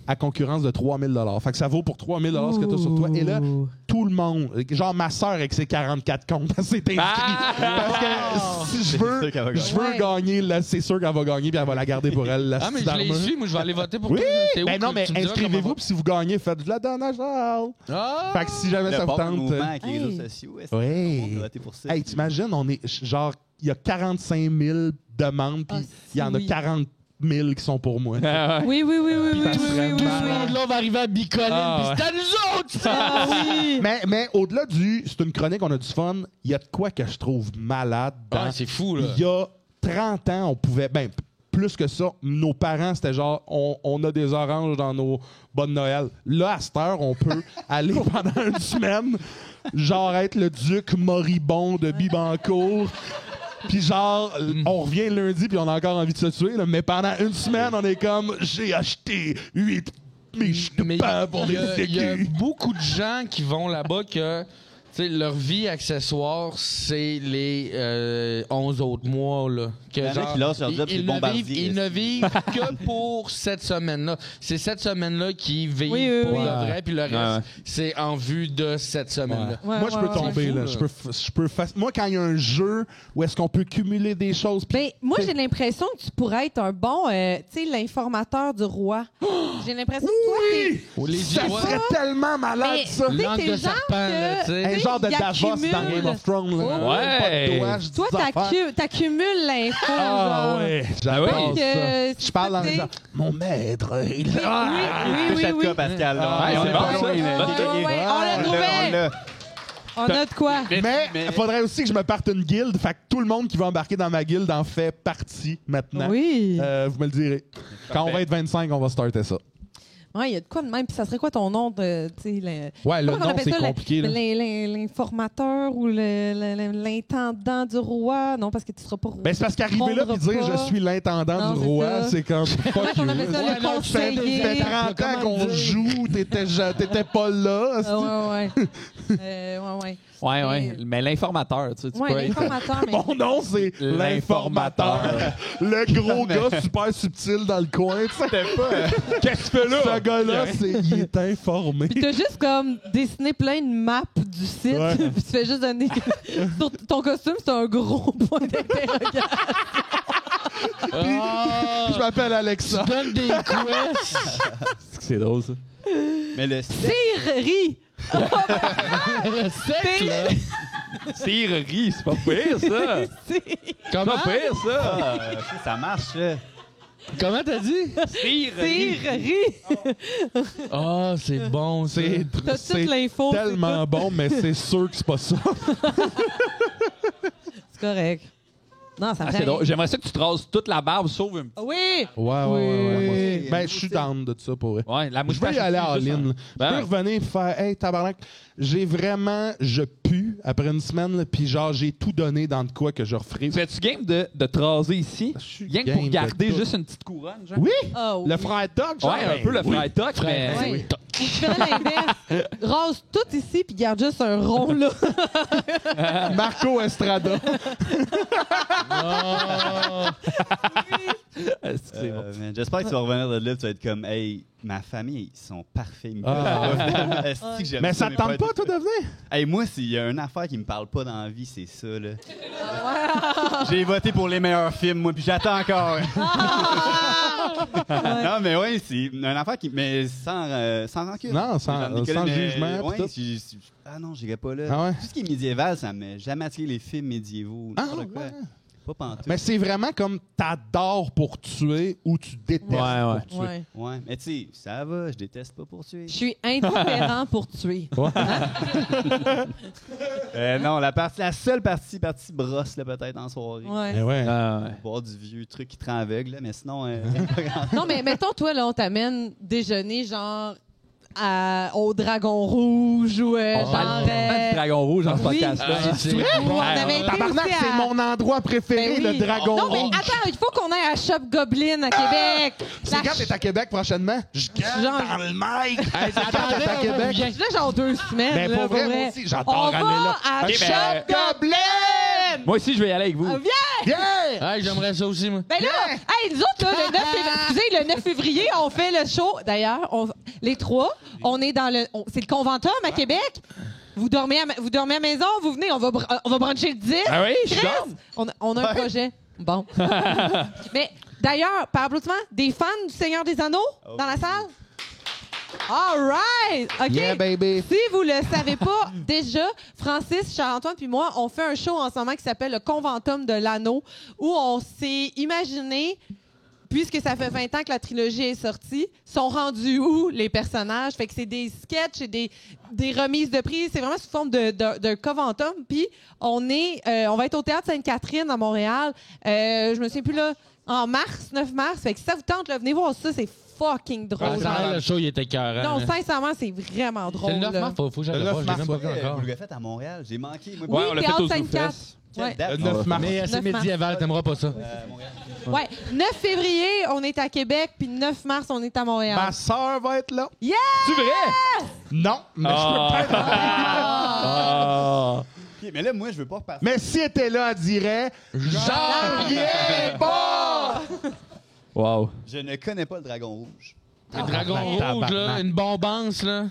à concurrence de 3 000 $. Fait que ça vaut pour 3 000 ce que tu as sur toi. Et là, tout le monde, genre ma soeur avec ses 44 comptes, elle s'est inscrite. Parce que si je veux, sûr qu'elle va gagner. je veux Ouais. gagner, là, c'est sûr qu'elle va gagner puis elle va la garder pour elle. La Ah, mais petite je l'ai armure. su, moi, je vais aller voter pour Oui! toi. C'est où Ben non, que mais tu me diras inscrivez-vous, comment puis si vous gagnez, faites de la donation. Ah! Fait que si jamais Le ça vous bon tente. mouvement avec les Hey. réseaux sociaux. Est-ce Oui. qu'on peut voter pour ça? Hey, t'imagines, on est genre, il y a 45 000 demandes, puis Ah, il y en a oui. 40 000 qui sont pour moi. Ah, ouais. Oui. Ça serait Tout ce malade. monde-là va arriver à Bicoline, Ah, puis c'est à nous autres! Ah oui! Mais au-delà c'est une chronique, on a du fun, il y a de quoi que je trouve malade. Ah, c'est fou, là. Il y a 30 ans, on pouvait, ben, plus que ça. Nos parents, c'était genre, on a des oranges dans nos bas de Noël. Là, à cette heure, on peut aller pendant une semaine, genre être le duc moribond de Bibancourt. Puis genre, on revient lundi puis on a encore envie de se tuer. Là, mais pendant une semaine, on est comme, j'ai acheté 8 miches de pain pour les il y a sécu. beaucoup de gens qui vont là-bas que leur vie accessoire, c'est les 11 autres mois. Là, que Il y en a genre, qui lâchent leur job, c'est bombardier. ils ne vivent que pour cette semaine-là. C'est cette semaine-là qu'ils vivent pour le vrai, puis le reste, c'est en vue de cette semaine-là. Ouais, Moi, je peux ouais, tomber. ouais. Là. Moi, quand il y a un jeu où est-ce qu'on peut cumuler des choses... pis- Ben, moi, j'ai l'impression que tu pourrais être un bon, tu sais, l'informateur du roi. J'ai l'impression que toi, t'es... Les Ça Irois, serait tellement malade, Mais, ça! tu sais, langue t'es de le genre serpent, là, tu sais. que- Un genre de il Davos accumule. dans Game of Thrones. Là. Ouais. Pas de doigts, je dis Toi, des affaires. t'accumules l'info, Ah genre. ouais, Ah j'adore oui. ça. Je parle dans tu les sais- gens. Mon maître, il Oui, oui, Touche à oui. de cas, Pascal. là. Ouais, On c'est est bon, pas ça. loin, là. Ouais, on l'a On trouvé. l'a. On a de quoi? Mais il faudrait aussi que je me parte une guilde. Fait que tout le monde qui va embarquer dans ma guilde en fait partie maintenant. Oui. Vous me le direz. Quand on va être 25, on va starter ça. Ouais, il y a de quoi de même. Puis ça serait quoi ton nom de. Tu sais, Ouais, le comment on nom, appelle c'est ça, compliqué. là. L'informateur ou l'intendant du roi? Non, parce que tu seras pas roi. Ben, c'est parce qu'arriver là et dire je suis l'intendant Non, du c'est roi, ça. c'est comme fuck On you. appelle ça le conseiller. C'était 30 ans qu'on joue, t'étais pas là. Ouais. Ouais. Ouais. Mais l'informateur, tu sais, tu Ouais, peux être... l'informateur, mais. Mon nom, c'est l'informateur. Le gros gars super subtil dans le coin. Tu sais. Qu'est-ce que tu fais là? Ce gars-là, il est informé. Puis t'as juste comme dessiné plein de maps du site, Ouais. puis tu fais juste donner. Sur ton costume, c'est un gros point d'interrogation. Je m'appelle Alexa. Donne des quests. C'est drôle, ça. Mais le Tirerie! Sec, là. Tirerie, c'est pas pire, ça. C'est Comment? pas pire, ça. ça marche, là. Comment t'as dit? Tirerie! Ah, c'est bon, ça. T'as toute C'est l'info. c'est tellement bon, mais c'est sûr que c'est pas ça. C'est correct. Non, ça me Ah, fait c'est rien. drôle. J'aimerais ça que tu te rases toute la barbe, sauf un petit... Oui! Ouais. Ben, je suis down de ça pour vrai. Ouais, la Je moustache. veux y aller à aussi, juste All-in. Ben Je peux ouais. revenir faire hey, tabarnak. Je pue après une semaine, là, puis genre, j'ai tout donné dans de quoi que je referai. Serais-tu game de te raser ici? Je suis Rien que game pour de garder tout. juste une petite couronne, genre? Oui! Ah oui. Le frère Doc, genre. Ouais, un peu le frère Toc, mais... Ouais. Tu ferais l'inverse. Rase tout ici, puis garde juste un rond là. Marco Estrada. Excusez-moi. Mais j'espère que tu vas revenir de là et tu vas être comme, hey, ma famille, ils sont parfaits. Ils me Ah. parlent. Est-ce que j'aime Mais ça te mes tente potes? pas, toi, de venir? Hey, moi, s'il y a une affaire qui me parle pas dans la vie, c'est ça, là. J'ai voté pour les meilleurs films, moi, puis j'attends encore. Non, mais oui, c'est une affaire qui. Mais sans rancune. Non, sans Nicolas, mais- jugement, pis ouais, tout. ah non, j'irais pas là. Ah ouais? Tout ce qui est médiéval, ça m'a jamais attiré les films médiévaux. Ah, n'importe quoi. ouais. Pas pantoute. Mais c'est vraiment comme t'adores pour tuer ou tu détestes Ouais. pour tuer. Ouais. Ouais, mais tu sais, ça va, je déteste pas pour tuer. Je suis indifférent pour tuer. Non, la seule partie brosse, là, peut-être en soirée. Ouais. Mais ouais. Ah, ouais. Boire du vieux truc qui te rend aveugle, là, mais sinon, pas grand. Non, mais mettons, toi, là, on t'amène déjeuner, genre, au Dragon Rouge ou On genre... parle tellement de Dragon Rouge dans ce oui. podcast-là. C'est Ou on avait été Tabarnak, aussi à- c'est mon endroit préféré, Ben oui. le Dragon Non, mais Rouge. attends, il faut qu'on aille à Shop Goblin à Québec. C'est quand t'es à Québec prochainement? Je gueule Genre- dans le mic! Hey, C'est quand t'es à Québec? Je suis là, genre 2 semaines. Mais là, pour vrai, moi aussi, j'adore On aller là. va à Ok, Shop ben, Goblin! Moi aussi, je vais y aller avec vous. Viens! Yeah! Hey, j'aimerais ça aussi, moi. Ben là, hey, nous autres, là, le 9 février, on fait le show. D'ailleurs, les trois, on est dans le... c'est le Conventum à Québec. Vous dormez à la maison, vous venez, on va bruncher le 10. Ah oui, je suis Chris, down. on a un projet. Bon. Mais d'ailleurs, par applaudissement, des fans du Seigneur des Anneaux dans la salle? All right! OK. Yeah, baby! Si vous le savez pas déjà, Francis, Charles-Antoine puis moi, on fait un show en ce moment qui s'appelle le Conventum de l'Anneau, où on s'est imaginé, puisque ça fait 20 ans que la trilogie est sortie, sont rendus où les personnages? Fait que c'est des sketchs et des remises de prix. C'est vraiment sous forme de Conventum. Puis on va être au Théâtre Sainte-Catherine à Montréal. Je me souviens plus là. En mars, 9 mars. Fait que si ça vous tente, là, venez voir ça, c'est fucking drôle. Le show, il était écœurant. Non, là. sincèrement, c'est vraiment drôle. C'est le 9 là. mars, faut que j'aille Le le 9 voir. J'ai mars, même pas vu Vous encore. l'avez fait à Montréal. J'ai manqué. Moi, Oui, Ouais, on l'a fait Théâtre au Sainte-Cat. Zoufest. Quelle Ouais. date? Le 9 mars. Mais c'est 9 mars. médiéval, t'aimeras pas ça. Montréal. Ouais. 9 février, on est à Québec, puis 9 mars, on est à Montréal. Ma sœur va être là. C'est vrai? Non, mais je peux pas être là. Ah. OK, mais là, moi, je veux pas repartir. Mais si elle était là, elle dirait j'en reviens pas. Wow. Je ne connais pas le dragon rouge. Le dragon tabarnak. rouge, là, une bombance, là.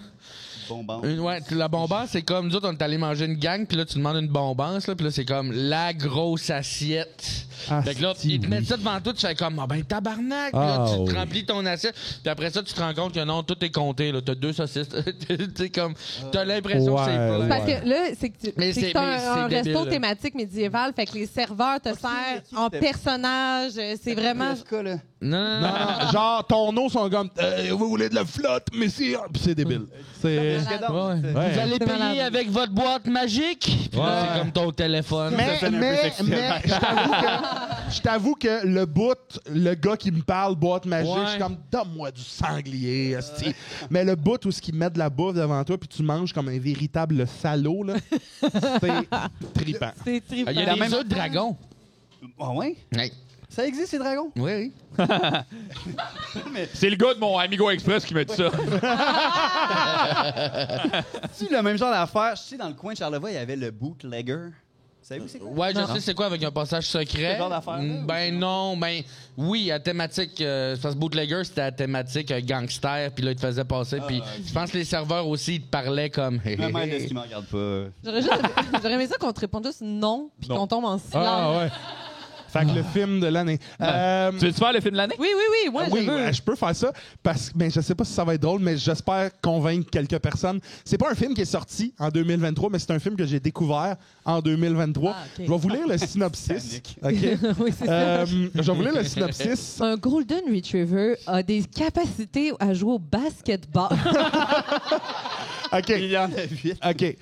Bonbon. Ouais, la bombance, c'est comme, nous autres, on est allés manger une gang, puis là, tu demandes une bombance, là, puis là, c'est comme la grosse assiette. Ah, Fait que là, si, ils te oui. mettent ça devant toi, tu fais comme, ah ben, tabarnak. Puis là, Ah, tu te oui. remplis ton assiette, puis après ça, tu te rends compte que non, tout est compté, là. T'as 2 saucisses. Tu sais, comme, t'as l'impression que c'est Ouais, pas. ouais. Parce que là, c'est que Mais c'est c'est- un, mais c'est un débile, resto là. thématique médiéval, fait que les serveurs te servent ok, en t'as- personnage. C'est vraiment. Le cas, là. Non, Non, non, genre, ton eau sont comme vous voulez de la flotte, messire? Puis c'est débile. C'est. Ouais. Ouais. Vous allez C'est payer malade. avec votre boîte magique, puis là, Ouais. c'est comme ton téléphone. Mais, sonne un peu sexuel. je t'avoue que le bout, le gars qui me parle boîte magique, Ouais. je suis comme donne-moi du sanglier, esti. Mais le bout où ce qu'ils mettent de la bouffe devant toi puis tu manges comme un véritable salaud là, c'est trippant. C'est trippant. Il y a des œufs de dragon. Ah ouais? Ouais. Ça existe, ces dragons? Oui, oui. C'est le gars de mon Amigo Express qui m'a dit ça. C'est le même genre d'affaire. Je sais, dans le coin de Charlevoix, il y avait le bootlegger. Savez-vous c'est quoi? Ouais, je sais c'est quoi avec un passage secret. Ce genre d'affaire-là, ou Ben non, ben oui, à thématique, parce que Bootlegger, c'était à thématique gangster, puis là, il te faisait passer, puis je pense que les serveurs aussi, ils te parlaient comme... Ma mère de ce qui me regarde pas. J'aurais aimé ça qu'on te réponde juste non, puis qu'on tombe en silence. Ah ouais. Fait que le film de l'année. Tu veux-tu faire le film de l'année? Oui, oui, oui, moi, Oui, je veux. ouais, je peux faire ça parce que je sais pas si ça va être drôle, mais j'espère convaincre quelques personnes. C'est pas un film qui est sorti en 2023, mais c'est un film que j'ai découvert en 2023. Ah, ok. Je vais vous lire le synopsis. OK? Oui, c'est ça. Je vais vous lire le synopsis. Un Golden Retriever a des capacités à jouer au basketball. OK. Il y en a 8. OK.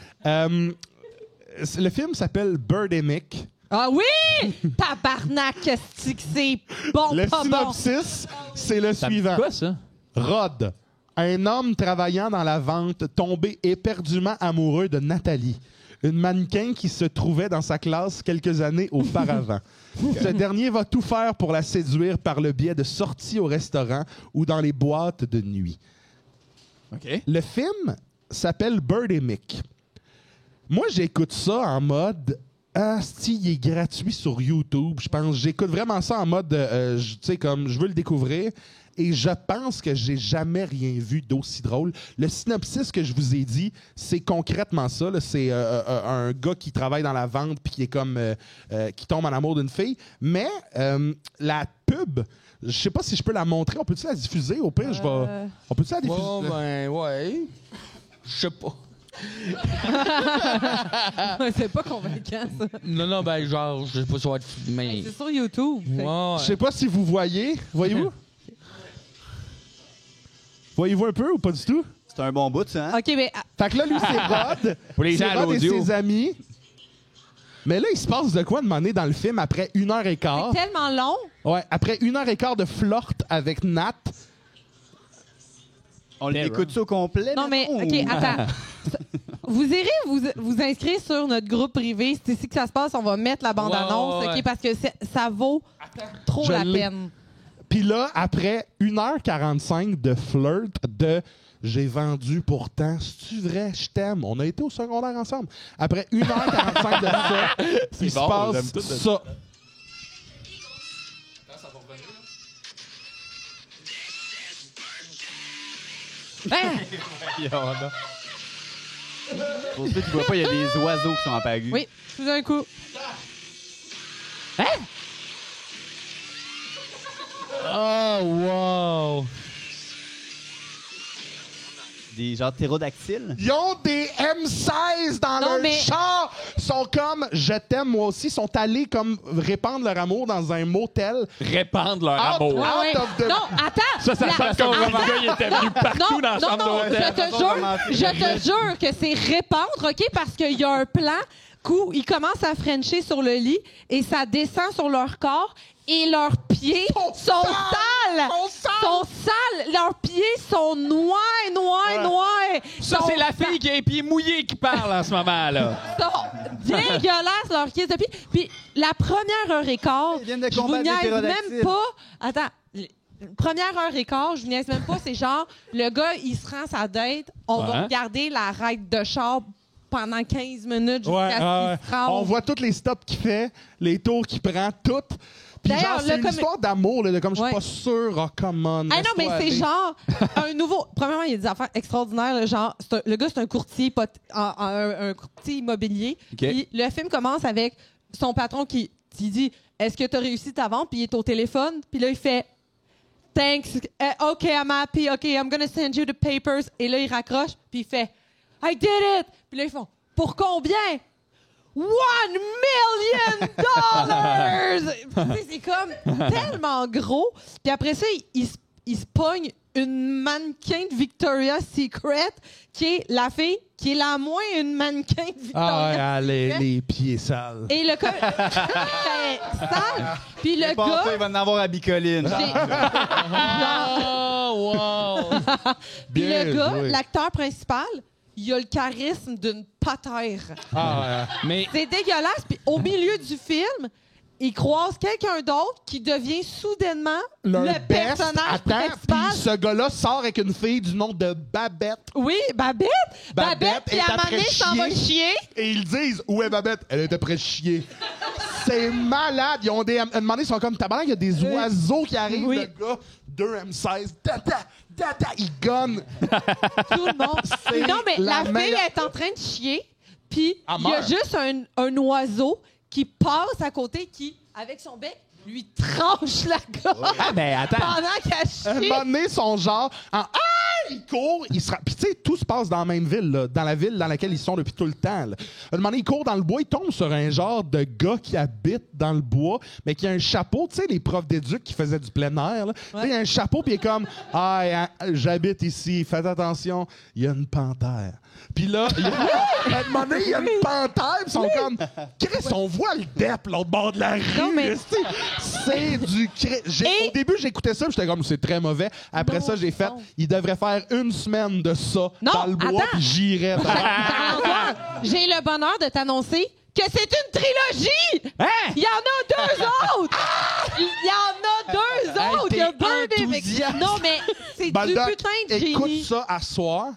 Le film s'appelle Birdemic. Ah oui! Tabarnak, c'est que c'est bon, Le pas bon. synopsis, c'est le suivant. Quoi, ça? Rod, un homme travaillant dans la vente, tombé éperdument amoureux de Nathalie, une mannequin qui se trouvait dans sa classe quelques années auparavant. Ce dernier va tout faire pour la séduire par le biais de sorties au restaurant ou dans les boîtes de nuit. OK. Le film s'appelle Birdemic. Moi, j'écoute ça en mode... Ah, si, il est gratuit sur YouTube, je pense. J'écoute vraiment ça en mode, tu sais, comme je veux le découvrir. Et je pense que j'ai jamais rien vu d'aussi drôle. Le synopsis que je vous ai dit, c'est concrètement ça. là. C'est un gars qui travaille dans la vente puis qui est comme qui tombe en amour d'une fille. Mais la pub, je sais pas si je peux la montrer. On peut-tu la diffuser? Au pire, je vais. On peut-tu la diffuser? Oh, ben, ouais. Je sais pas. C'est pas convaincant, ça. Non, ben, genre, je sais pas si ça va être... Mais... C'est sur YouTube. fait que- Ouais. Je sais pas si vous voyez. Voyez-vous? Voyez-vous un peu ou pas du tout? C'est un bon bout, ça, hein? OK, mais Fait que là, lui, c'est Rod. Pour les C'est gens à Rod et l'audio. ses amis. Mais là, il se passe de quoi de m'emmener dans le film après 1h15? c'est tellement long. Ouais, après 1h15 de flirt avec Nat. On l'écoute ça au complet? Non, mais, mettons, OK, ou- attends. Vous irez vous inscrire sur notre groupe privé. C'est ici que ça se passe. On va mettre la bande-annonce, Ouais, ouais, OK? Parce que ça vaut trop Je la l'ai. peine. Puis là, après 1h45 de flirt, de j'ai vendu pourtant, c'est-tu vrai, je t'aime. On a été au secondaire ensemble. Après 1h45 de ça, il se bon, passe j'aime tout de ça. Hein? Pour ceux qui ne voient pas, il y a des oiseaux qui sont apparus. Oui, tout d'un coup. Hein? Oh, wow! Des genres ptérodactyles. Ils ont des M16 dans Non, leur mais- char. Sont comme je t'aime moi aussi. Sont allés comme répandre leur amour dans un motel. Répandre leur Out, amour. out Ouais, ouais. of the- Non, attends. Ça La- sent comme le gars, il était venu partout dans la non, chambre non, d'hôtel. je te jure que c'est répandre, OK? Parce qu'il y a un plan où ils commencent à frencher sur le lit et ça descend sur leur corps et leurs pieds sont sales. Sont sales. Leurs pieds sont noirs. Ça, c'est la fille qui a les pieds mouillés qui parle en ce moment, là. Sont dégueulasses, leurs kiss de pied. Puis la première heure et quart, Ils viennent de je vous combattre les niaise ptérodactyles. même pas. Attends. Première heure et quart, je vous niaise même pas. C'est genre, le gars, il se rend sa date. On va regarder la ride de char pendant 15 minutes jusqu'à ce qu'il se rende. On voit tous les stops qu'il fait, les tours qu'il prend, toutes. Puis D'ailleurs, genre, c'est le une histoire d'amour, là, de comme je suis pas sûr, oh, come on. Ah non, mais laisse-toi c'est aller. genre un nouveau. Premièrement, il y a des affaires extraordinaires. Là, genre, le gars, c'est un courtier, un courtier immobilier. Puis le film commence avec son patron qui dit Est-ce que tu as réussi ta vente? Puis il est au téléphone. Puis là, il fait Thanks. OK, I'm happy. OK, I'm gonna send you the papers. Et là, il raccroche. Puis il fait I did it. Puis là, ils font Pour combien? $1 million! C'est comme tellement gros. Puis après ça, il se pogne une mannequin de Victoria's Secret qui est la fille qui est la moins une mannequin de Victoria's Secret. Les pieds sales. Et le gars... sale. Puis le Il va gars... en avoir à Bicoline. Puis Bien le gars, joué. l'acteur principal, il a le charisme d'une patère. Mais C'est dégueulasse. Puis au milieu du film, il croise quelqu'un d'autre qui devient soudainement Leur le best, personnage attends, principal. puis ce gars-là sort avec une fille du nom de Babette. Oui, Babette. Babette Puis est à un moment donné, après s'en va chier. Et ils disent Où est Babette? Elle est après chier. C'est malade. Ils ont des. À un moment donné, ils sont comme tabarnak, il y a des oiseaux qui arrivent, Oui. le gars. 2 M16. Data, il gonne. Tout le monde. C'est Non, mais la fille meilleure- est en train de chier. Puis Elle il y a meurt. juste un oiseau qui passe à côté qui, avec son bec, lui tranche la gorge ben attends. pendant qu'elle Un chie. moment donné, son genre, il court, il se Puis tu sais, tout se passe dans la même ville, là, dans la ville dans laquelle ils sont depuis tout le temps. Là. Un moment donné, il court dans le bois, il tombe sur un genre de gars qui habite dans le bois, mais qui a un chapeau, tu sais, les profs d'éduc qui faisaient du plein air. Là. Tu sais, il a un chapeau, puis il est comme, j'habite ici, faites attention, il y a une panthère. Puis là, à un moment donné, il y a une panthère, puis ils sont comme, Chris, on voit le dep, l'autre bord de la rue. Non, mais- esti. C'est du Et- Au début, j'écoutais ça, puis j'étais comme, c'est très mauvais. Après Non, ça, j'ai fait, non. il devrait faire une semaine de ça Non, dans le bois, attends. puis j'irais. Antoine, j'ai le bonheur de t'annoncer que c'est une trilogie! Hein? Il y en a 2 autres! Il y en a 2 autres! Il y a Bird enthousiaste. Non, mais c'est du Baldock, putain de écoute génie. ça à soir,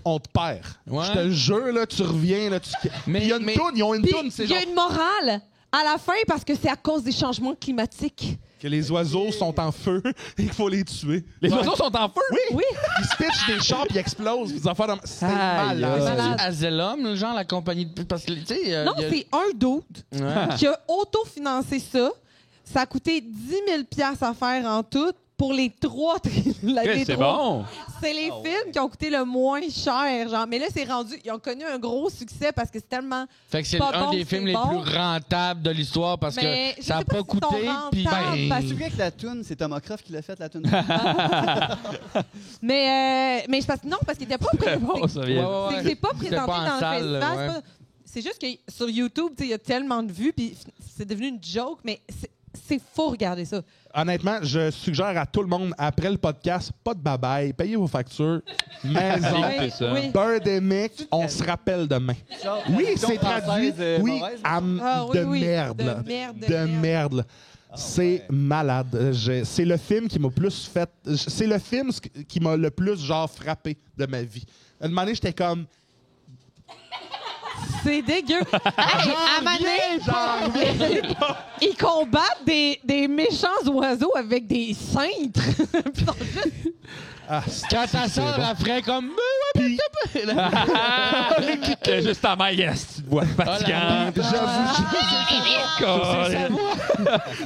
on te perd. Ouais. Je te jure, là, tu reviens, là, tu... Mais- Puis il y a une mais- toune, ils ont une Puis, toune, c'est il y genre a une morale à la fin parce que c'est à cause des changements climatiques. que les oiseaux sont en feu et qu'il faut les tuer. Les oiseaux sont en feu? Oui! Oui. Ils se pitchent des chars puis ils explosent. Puis ils en font dans... C'est Aïe, malade. Malade. Asylum, genre la compagnie de... Parce que, tu sais... Non, il y a- c'est un dude Ouais. qui a autofinancé ça. Ça a coûté 10 000 $ à faire en tout pour les 3 Chris, c'est bon. C'est les films qui ont coûté le moins cher. Genre. Mais là, c'est rendu... Ils ont connu un gros succès parce que c'est tellement... Fait que c'est pas un bon, des c'est films les bon. plus rentables de l'histoire parce Mais que je ça sais n'a pas pas si c'est coûté. rentable, Puis parce Tu te souviens que la toune, c'est Thomas Croft qui l'a fait, la toune? Mais c'est parce que non, parce qu'il était pas Très bon, ça vient. Ouais, ouais. C'est pas C'était présenté pas en dans le salle, festival. ouais. c'est pas- C'est juste que sur YouTube, tu sais, il y a tellement de vues, puis c'est devenu une joke, mais c'est faux regarder ça. Honnêtement, je suggère à tout le monde, après le podcast, pas de babaye, payez vos factures, maison, C'est ça. Oui. Bird et Mick, on se rappelle demain. Oui, c'est traduit. Oui, oui, de oui. merde. De là. merde, de De merde. merde. là. C'est malade. C'est le film qui m'a plus fait. C'est le film qui m'a le plus genre frappé de ma vie. À un moment donné, j'étais comme. C'est dégueu. Hey, à un moment donné, ils combattent des méchants oiseaux avec des cintres. Puis ils sont juste- Ah, Quand ta sœur, elle ferait comme... Puis, T'as juste ta mère, yes, tu te vois fatigante.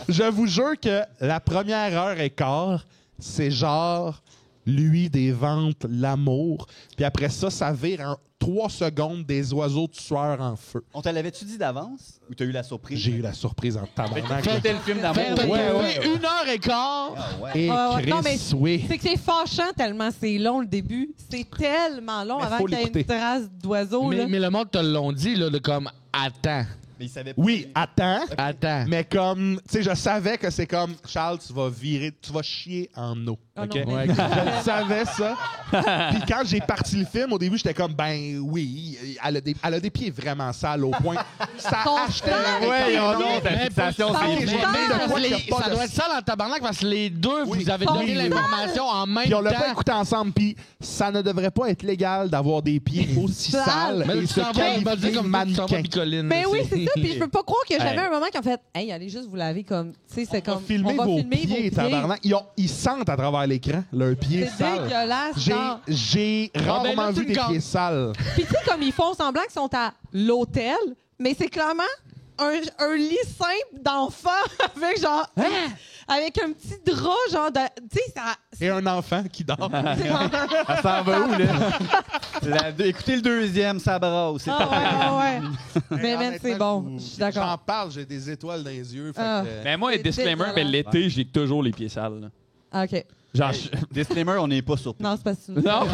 je vous jure que la première heure et quart, c'est genre lui des ventes, l'amour. Puis après ça, ça vire en 3 secondes des oiseaux tueurs en feu. On te l'avait-tu dit d'avance ou t'as eu la surprise? J'ai eu la surprise en tabarnak. C'était le film d'amour. Ouais. 1h15. Et Ouais, non, mais Chris, oui. c'est que c'est fâchant tellement c'est long le début. C'est tellement long Mais avant faut qu'il y ait une l'écouter. trace d'oiseau. là. Mais le monde te l'ont dit, là, de comme, attends. Mais il savait pas. Oui, attends. Attends. Mais comme, tu sais, je savais que c'est comme, Charles, tu vas chier en eau. Ah OK? non. Ouais, Je savais ça. Puis quand j'ai parti le film, au début, j'étais comme, ben oui, elle a des pieds vraiment sales au point. Ça Son achetait style. la Ouais, réclame. on a ta fixation, Son c'est style. bien. Ça doit être ça dans le tabarnak parce que les deux, Oui. vous avez Son donné style. l'information en même Puis on l'a pas temps. écouté ensemble. Puis ça ne devrait pas être légal d'avoir des pieds aussi Sales. sales Mais et tu se t'en vas, il va dire qualifier comme ça, tu t'en vas mannequin. bicoline. Mais oui, c'est ça. Puis je peux pas croire qu'il y a jamais Hey. un moment qui a fait « Hey, allez juste vous laver comme... » Tu sais, c'est On comme... va filmer vos pieds, tabarnak. Ils sentent à travers l'écran leurs pieds C'est sales. dégueulasse, genre. J'ai rarement là, tu vu me des gagnes. pieds sales. Puis tu sais, comme ils font semblant qu'ils sont à l'hôtel, mais c'est clairement un lit simple d'enfant avec genre... Avec un petit drap, genre de... Tu sais, ça... Et un enfant qui dort. Ça s'en va où, là? Écoutez le deuxième, ça brasse. C'est Ah ouais. Mais man, c'est honnêtement, bon. Je suis d'accord. J'en parle, j'ai des étoiles dans les yeux. Fait Ah. que, Mais moi, C'est disclaimer, mais dégueulasse. l'été, j'ai toujours les pieds sales. là. Ah, OK. Genre, Disclaimer, on n'est pas surpris. Non, c'est pas ça. non,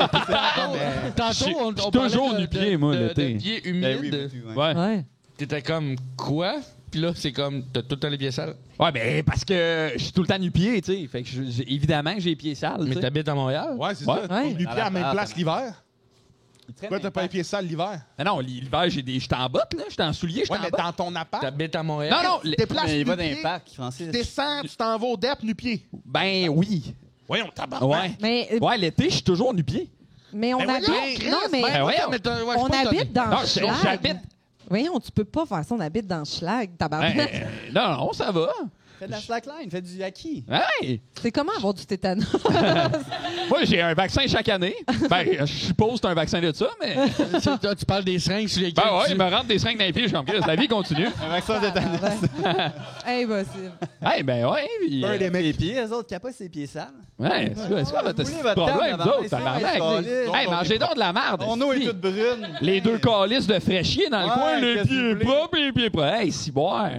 Tantôt, on toujours parlait nu-pied, moi, de l'été. pieds Ben oui, humides. oui, ouais. Ouais. T'étais comme, quoi? Puis là, c'est comme, t'as tout le temps les pieds sales. Ouais, ben, parce que je suis tout le temps nu-pied, tu sais. Fait que évidemment que j'ai les pieds sales. Mais tu sais. t'habites à Montréal? ouais, c'est Ouais. ça. Ouais. Nu-pied à la même place l'hiver. Pourquoi t'as pas les les pieds sales l'hiver? Mais non, l'hiver, j'étais en bottes, là. J'étais en souliers, j'étais Ouais, en mais bottes. dans ton appart, T'habites à Montréal? Non, non, tes places Mais il va dans les nu-pied, parcs, Francis. tu descends, tu t'en vas au DEP nu-pied. ben oui. Voyons, tabarnak. Ouais. Mais, Ouais, l'été, je suis toujours nu-pied. mais on Ben habite... voyons, Chris, Non, mais... ben ouais. On habite dans Non, Schlag. j'habite. Voyons, tu peux pas faire ça, on habite dans Schlag, tabarnak. Ben, non, ça va. Fais de la slackline, fais du acquis. Ouais. C'est comment avoir du tétanos? Moi, j'ai un vaccin chaque année. Ben, je suppose que c'est un vaccin de ça, mais. Tu parles des seringues sur lesquelles Ben ouais, tu... il me rentre des seringues dans les pieds, je suis comme Chris, la vie continue. Un vaccin de tétanos. Impossible. Hey, ben ouais. Puis, Les pieds, eux autres, capotent ses pieds sales. ouais, c'est quoi votre Vous voulez votre problème, table, vous autres, tabarnak, tabarnak? c'est Hey, mangez donc de la merde. Mon eau est si. toute brune. Les deux calices de fraîchier dans le Ouais, coin, les qu'est-ce que pieds vous voulez? propres, les pieds propres. Hey, si boire.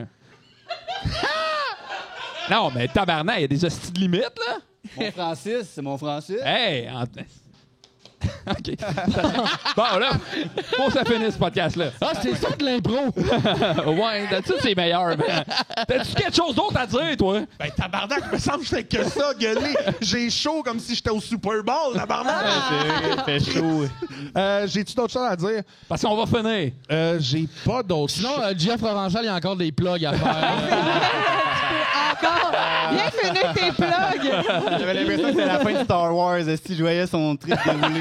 Non, mais tabarnak, il y a des hosties de limite, là. Mon Francis, c'est mon Francis. Hey, OK. Bon, là, faut que ça finisse, ce podcast-là. Ah, c'est ça de l'impro! Ouais, d'habitude, c'est meilleur. Mais... T'as-tu quelque chose d'autre à dire, toi? Ben, tabarnak, il me semble que je fais que ça, gueuler. J'ai chaud comme si j'étais au Super Bowl, tabarnak. C'est fait chaud. J'ai-tu d'autres choses à dire? Parce qu'on va finir. J'ai pas d'autres Sinon, choses. Jeff Provençal, il y a encore des plugs à faire. Encore! Viens finir tes plugs! J'avais l'impression que c'était la fin de Star Wars. Si je voyais son trip dérouler.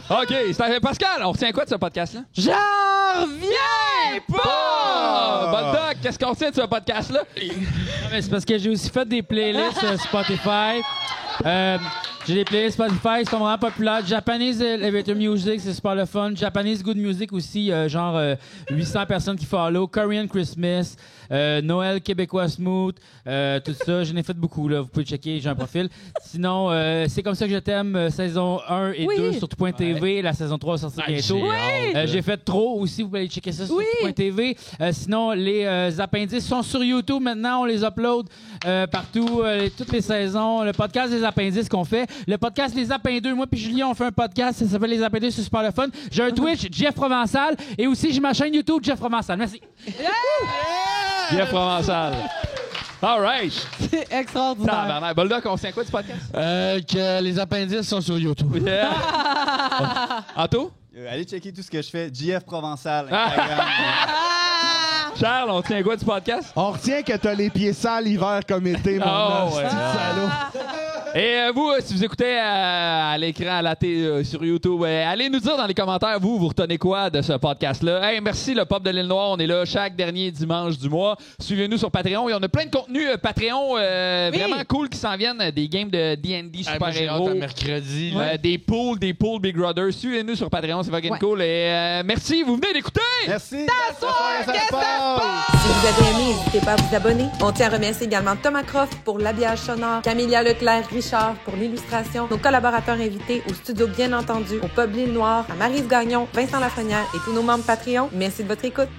OK, Pascal, on retient quoi de ce podcast-là? J'en reviens Pas! Bonne qu'est-ce qu'on retient de ce podcast-là? Mais c'est parce que j'ai aussi fait des playlists Spotify. J'ai des playlists Spotify qui sont vraiment populaires. Japanese Elevator Music, c'est super le fun. Japanese Good Music aussi, 800 personnes qui follow. Korean Christmas, Noël québécois smooth, tout ça. J'en ai fait beaucoup, là. Vous pouvez checker, j'ai un profil. Sinon, C'est comme ça que je t'aime, saison 1 et 2 sur tout.tv. La saison 3 va sortir bientôt. J'ai fait trop aussi, vous pouvez aller checker ça sur tout.tv. Sinon, les appendices sont sur YouTube maintenant, on les upload partout, toutes les saisons. Le podcast des appendices qu'on fait. Le podcast Les Appendices 2, moi puis Julien, on fait un podcast, ça s'appelle Les Appendices, c'est super le fun. J'ai un Twitch, Jeff Provençal, et aussi j'ai ma chaîne YouTube, Jeff Provençal. Merci. Jeff Provençal. All right. C'est extraordinaire. Tabarnak. Boldoc, on tient quoi du podcast? Que les appendices sont sur YouTube. Yeah. Anto? Allez checker tout ce que je fais. JF Provençal, Instagram. Charles, on tient quoi du podcast? On retient que t'as les pieds sales l'hiver comme été, mon Oh, hostie ouais. de salaud. Et vous, si vous écoutez à l'écran, à la télé, sur YouTube, allez nous dire dans les commentaires, vous retenez quoi de ce podcast-là. Hey, merci, le Pop de l'île Noire. On est là chaque dernier dimanche du mois. Suivez-nous sur Patreon. Et on a plein de contenus Patreon vraiment cool qui s'en viennent. Des games de D&D super-héros. Mercredi. Des poules Big Brother. Suivez-nous sur Patreon, c'est fucking cool. Et merci, vous venez d'écouter! Merci. Si vous avez aimé, n'hésitez pas à vous abonner. On tient à remercier également Thomas Croft pour l'habillage sonore, Camélia Leclerc, Richard pour l'illustration, nos collaborateurs invités au studio bien entendu, au Pub L'Île Noire, à Maryse Gagnon, Vincent Lafrenière et tous nos membres Patreon. Merci de votre écoute.